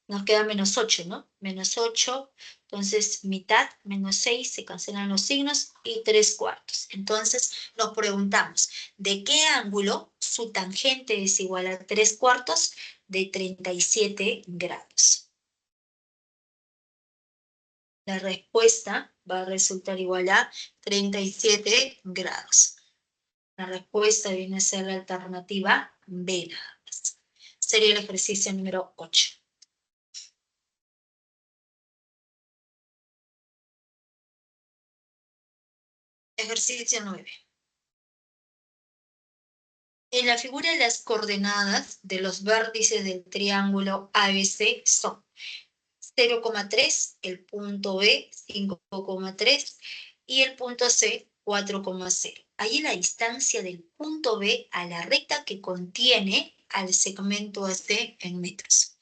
nos queda menos 8, ¿no? Menos 8, entonces mitad, menos 6, se cancelan los signos y 3/4. Entonces nos preguntamos, ¿de qué ángulo su tangente es igual a 3/4? De 37 grados. La respuesta va a resultar igual a 37 grados. La respuesta viene a ser la alternativa B nada más. Sería el ejercicio número 8. Ejercicio 9. En la figura las coordenadas de los vértices del triángulo ABC son 0,3, el punto B 5,3 y el punto C 4,0. Ahí la distancia del punto B a la recta que contiene al segmento AC en metros.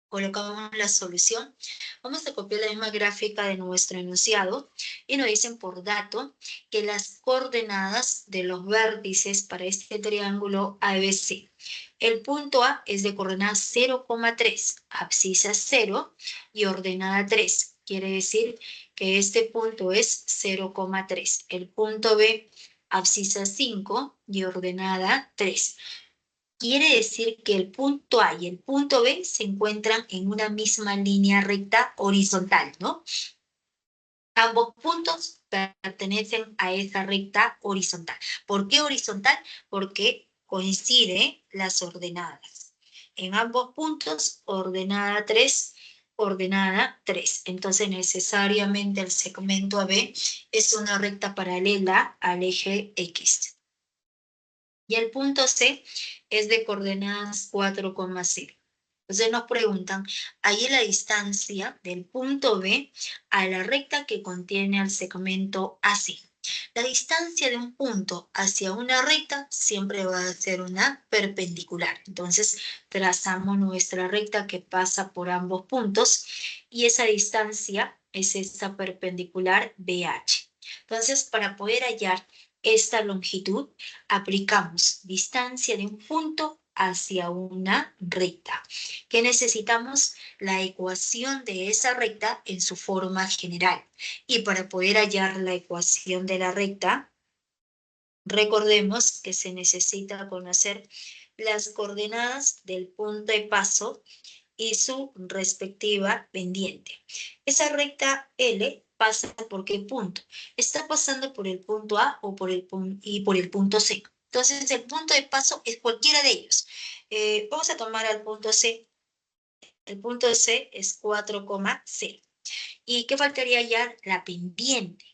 Colocamos la solución. Vamos a copiar la misma gráfica de nuestro enunciado y nos dicen por dato que las coordenadas de los vértices para este triángulo ABC El punto A es de coordenada 0,3, abscisa 0 y ordenada 3. Quiere decir que este punto es 0,3. El punto B, abscisa 5 y ordenada 3. Quiere decir que el punto A y el punto B se encuentran en una misma línea recta horizontal, ¿no? Ambos puntos pertenecen a esa recta horizontal. ¿Por qué horizontal? Porque coinciden las ordenadas. En ambos puntos, ordenada 3, ordenada 3. Entonces, necesariamente el segmento AB es una recta paralela al eje X. Y el punto C es de coordenadas 4,0. Entonces nos preguntan, ahí la distancia del punto B a la recta que contiene al segmento AC. La distancia de un punto hacia una recta siempre va a ser una perpendicular. Entonces trazamos nuestra recta que pasa por ambos puntos y esa distancia es esta perpendicular BH. Entonces, para poder hallar esta longitud, aplicamos distancia de un punto hacia una recta. ¿Qué necesitamos? La ecuación de esa recta en su forma general. Y para poder hallar la ecuación de la recta, recordemos que se necesita conocer las coordenadas del punto de paso y su respectiva pendiente. Esa recta L pasa por qué punto? Está pasando por el punto A o por el punto C. Entonces, el punto de paso es cualquiera de ellos. Vamos a tomar al punto C. El punto C es 4,0. ¿Y qué faltaría ya? La pendiente.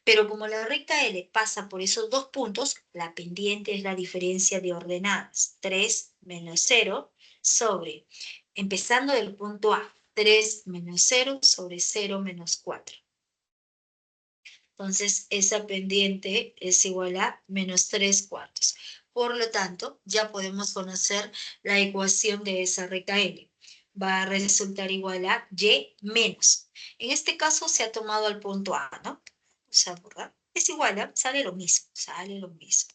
Pero como la recta L pasa por esos dos puntos, la pendiente es la diferencia de ordenadas. 3 menos 0 sobre, empezando del punto A, 3 menos 0 sobre 0 menos 4. Entonces, esa pendiente es igual a menos 3/4. Por lo tanto, ya podemos conocer la ecuación de esa recta L. Va a resultar igual a y menos. En este caso se ha tomado al punto A, ¿no? O sea, ¿verdad? Es igual a, sale lo mismo, sale lo mismo.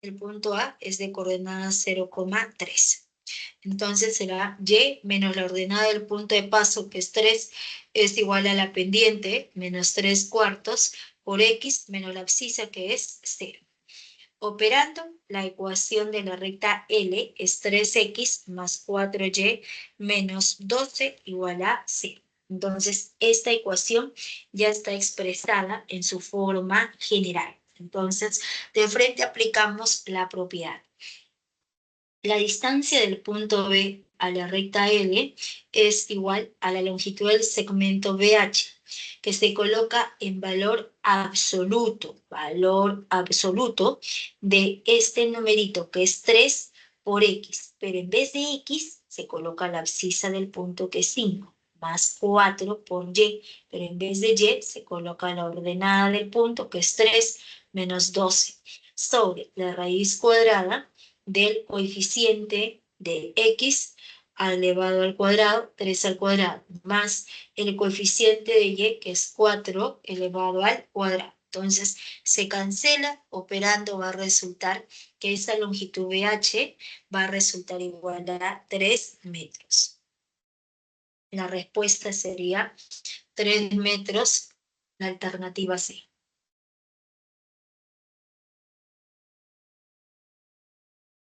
El punto A es de coordenada 0,3. Entonces será y menos la ordenada del punto de paso, que es 3, es igual a la pendiente, menos 3/4, por x menos la abscisa, que es 0. Operando, la ecuación de la recta L es 3x más 4y menos 12 igual a 0. Entonces, esta ecuación ya está expresada en su forma general. Entonces, de frente aplicamos la propiedad. La distancia del punto B a la recta L es igual a la longitud del segmento BH, que se coloca en valor absoluto de este numerito, que es 3 por X, pero en vez de X se coloca la abscisa del punto, que es 5, más 4 por Y, pero en vez de Y se coloca la ordenada del punto, que es 3 menos 12, sobre la raíz cuadrada del coeficiente de x elevado al cuadrado, 3 al cuadrado, más el coeficiente de y, que es 4 elevado al cuadrado. Entonces, se cancela, operando va a resultar que esa longitud BH va a resultar igual a 3 metros. La respuesta sería 3 metros, la alternativa C.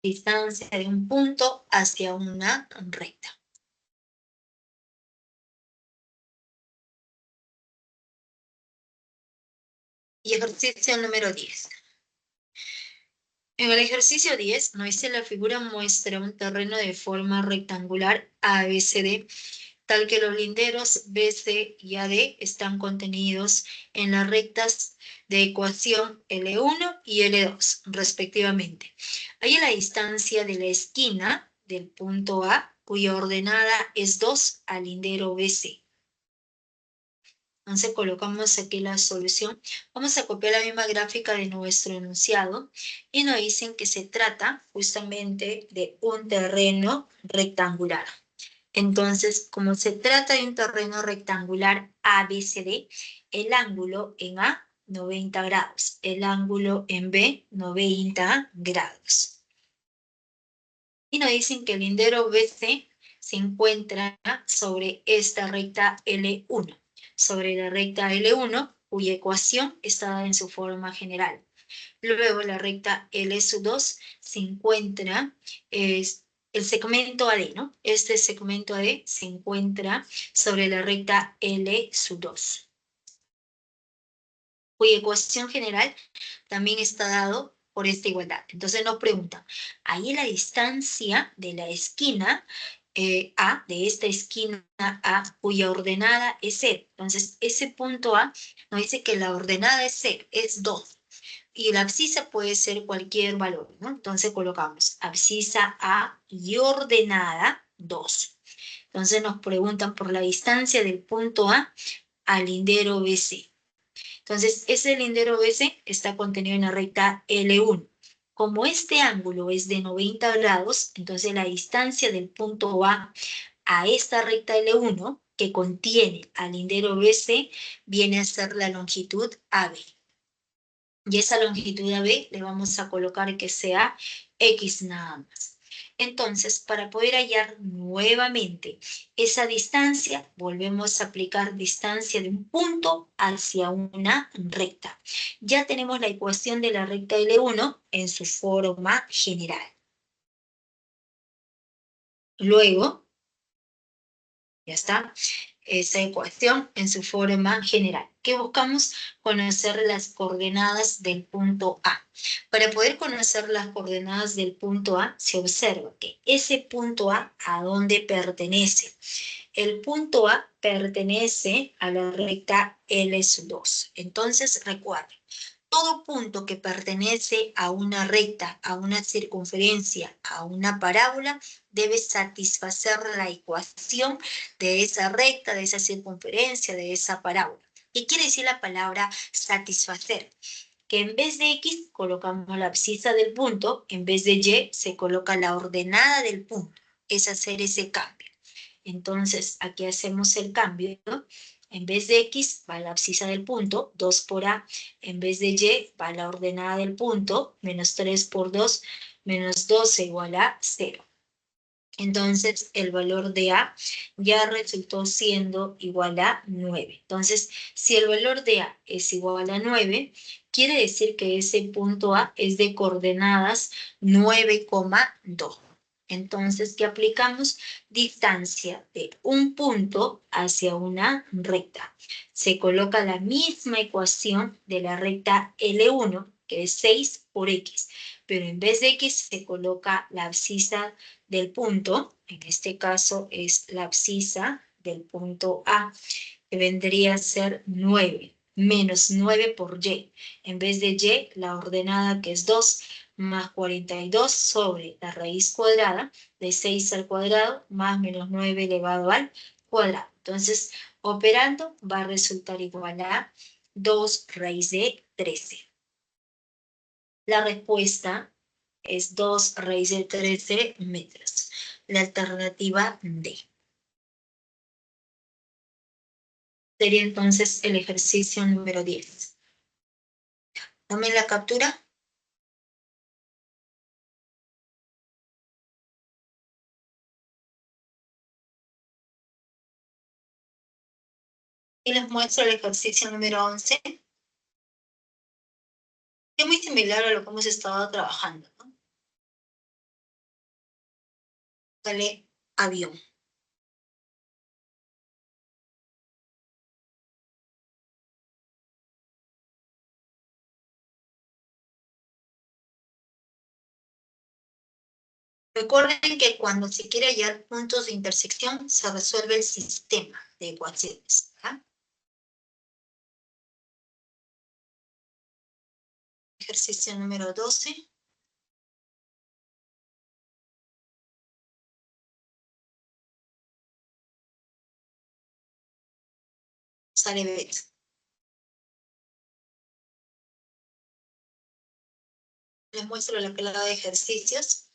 Distancia de un punto hacia una recta. Y ejercicio número 10. En el ejercicio 10, nos dice la figura muestra un terreno de forma rectangular ABCD, tal que los linderos BC y AD están contenidos en las rectas de ecuación L1 y L2, respectivamente. Hay la distancia de la esquina del punto A, cuya ordenada es 2, al lindero BC. Entonces colocamos aquí la solución. Vamos a copiar la misma gráfica de nuestro enunciado y nos dicen que se trata justamente de un terreno rectangular. Entonces, como se trata de un terreno rectangular ABCD, el ángulo en A 90 grados. El ángulo en B, 90 grados. Y nos dicen que el lindero BC se encuentra sobre esta recta L1. Sobre la recta L1, cuya ecuación está dada en su forma general. Luego la recta L2 se encuentra, el segmento AD, ¿no? Este segmento AD se encuentra sobre la recta L2, cuya ecuación general también está dado por esta igualdad. Entonces nos pregunta, ahí la distancia de la esquina A, de esta esquina A, cuya ordenada es 0. Entonces ese punto A nos dice que la ordenada es 0, es 2. Y la abscisa puede ser cualquier valor, ¿no? Entonces colocamos abscisa A y ordenada 2. Entonces nos preguntan por la distancia del punto A al lindero BC. Entonces, ese lindero BC está contenido en la recta L1. Como este ángulo es de 90 grados, entonces la distancia del punto a esta recta L1, que contiene al lindero BC, viene a ser la longitud AB. Y esa longitud AB le vamos a colocar que sea X nada más. Entonces, para poder hallar nuevamente esa distancia, volvemos a aplicar distancia de un punto hacia una recta. Ya tenemos la ecuación de la recta L1 en su forma general. Luego, ya está, esa ecuación en su forma general. ¿Qué buscamos? Conocer las coordenadas del punto A. Para poder conocer las coordenadas del punto A, se observa que ese punto ¿a dónde pertenece? El punto A pertenece a la recta L2. Entonces, recuerden, todo punto que pertenece a una recta, a una circunferencia, a una parábola, debe satisfacer la ecuación de esa recta, de esa circunferencia, de esa parábola. ¿Qué quiere decir la palabra satisfacer? Que en vez de X colocamos la abscisa del punto, en vez de Y se coloca la ordenada del punto. Es hacer ese cambio. Entonces, aquí hacemos el cambio, ¿no? En vez de X va la abscisa del punto, 2 por A. En vez de Y va la ordenada del punto, menos 3 por 2, menos 12 igual a 0. Entonces, el valor de A ya resultó siendo igual a 9. Entonces, si el valor de A es igual a 9, quiere decir que ese punto A es de coordenadas 9,2. Entonces, ¿qué aplicamos? Distancia de un punto hacia una recta. Se coloca la misma ecuación de la recta L1, que es 6 por X, pero en vez de X se coloca la abscisa del punto, en este caso es la abscisa del punto A, que vendría a ser 9, menos 9 por Y. En vez de Y, la ordenada que es 2, más 42 sobre la raíz cuadrada de 6 al cuadrado, más menos 9 elevado al cuadrado. Entonces, operando va a resultar igual a 2 raíz de 13. La respuesta es 2 raíz de 13 metros. La alternativa D. Sería entonces el ejercicio número 10. Tomen la captura. Y les muestro el ejercicio número 11. Es muy similar a lo que hemos estado trabajando, ¿no? Sale avión. Recuerden que cuando se quiere hallar puntos de intersección, se resuelve el sistema de ecuaciones. ¿Ah? Ejercicio número 12. Sale B. Les muestro la clave de ejercicios.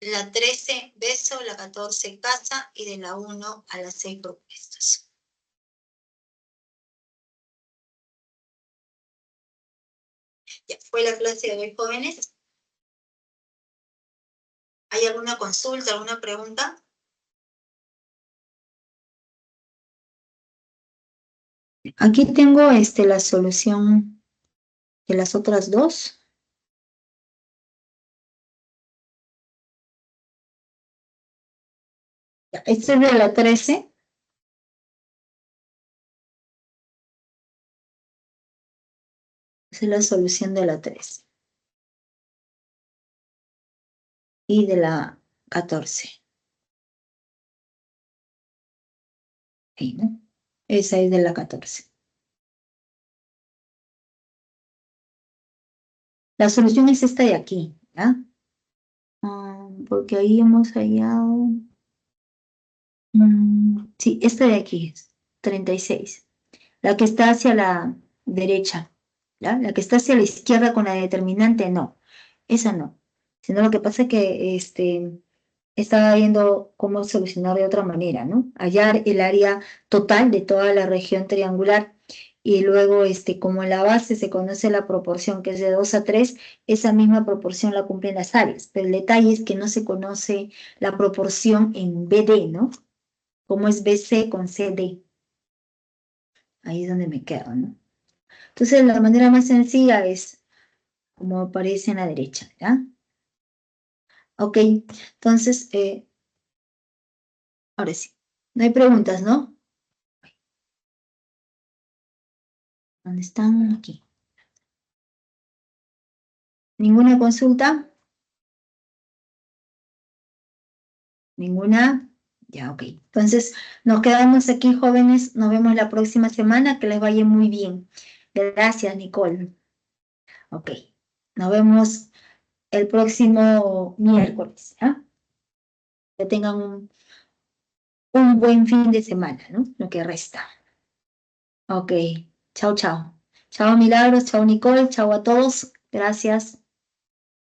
La 13 beso, la 14 casa y de la 1 a la 6 propuestas. Ya fue la clase de hoy, jóvenes. ¿Hay alguna consulta, alguna pregunta? Aquí tengo la solución de las otras dos. Ya, esta es de la 13. Esa es la solución de la 13. Y de la 14. Ahí, ¿no? Esa es de la 14. La solución es esta de aquí, ¿ya? Porque ahí hemos hallado. Sí, esta de aquí es 36. La que está hacia la derecha, ¿ya? La que está hacia la izquierda con la determinante, no. Esa no. Sino lo que pasa es que estaba viendo cómo solucionar de otra manera, ¿no? Hallar el área total de toda la región triangular y luego, como en la base se conoce la proporción que es de 2 a 3, esa misma proporción la cumplen las áreas, pero el detalle es que no se conoce la proporción en BD, ¿no? Como es BC con CD. Ahí es donde me quedo, ¿no? Entonces, la manera más sencilla es como aparece en la derecha, ¿ya? Ok, entonces, ahora sí. No hay preguntas, ¿no? ¿Dónde están? Aquí. ¿Ninguna consulta? ¿Ninguna? Ya, ok. Entonces, nos quedamos aquí, jóvenes. Nos vemos la próxima semana. Que les vaya muy bien. Gracias, Nicole. Ok. Nos vemos el próximo miércoles, ¿ah? Que tengan un buen fin de semana, ¿no? Lo que resta. Ok. Chao, chao. Chao, Milagros. Chao, Nicole. Chao a todos. Gracias.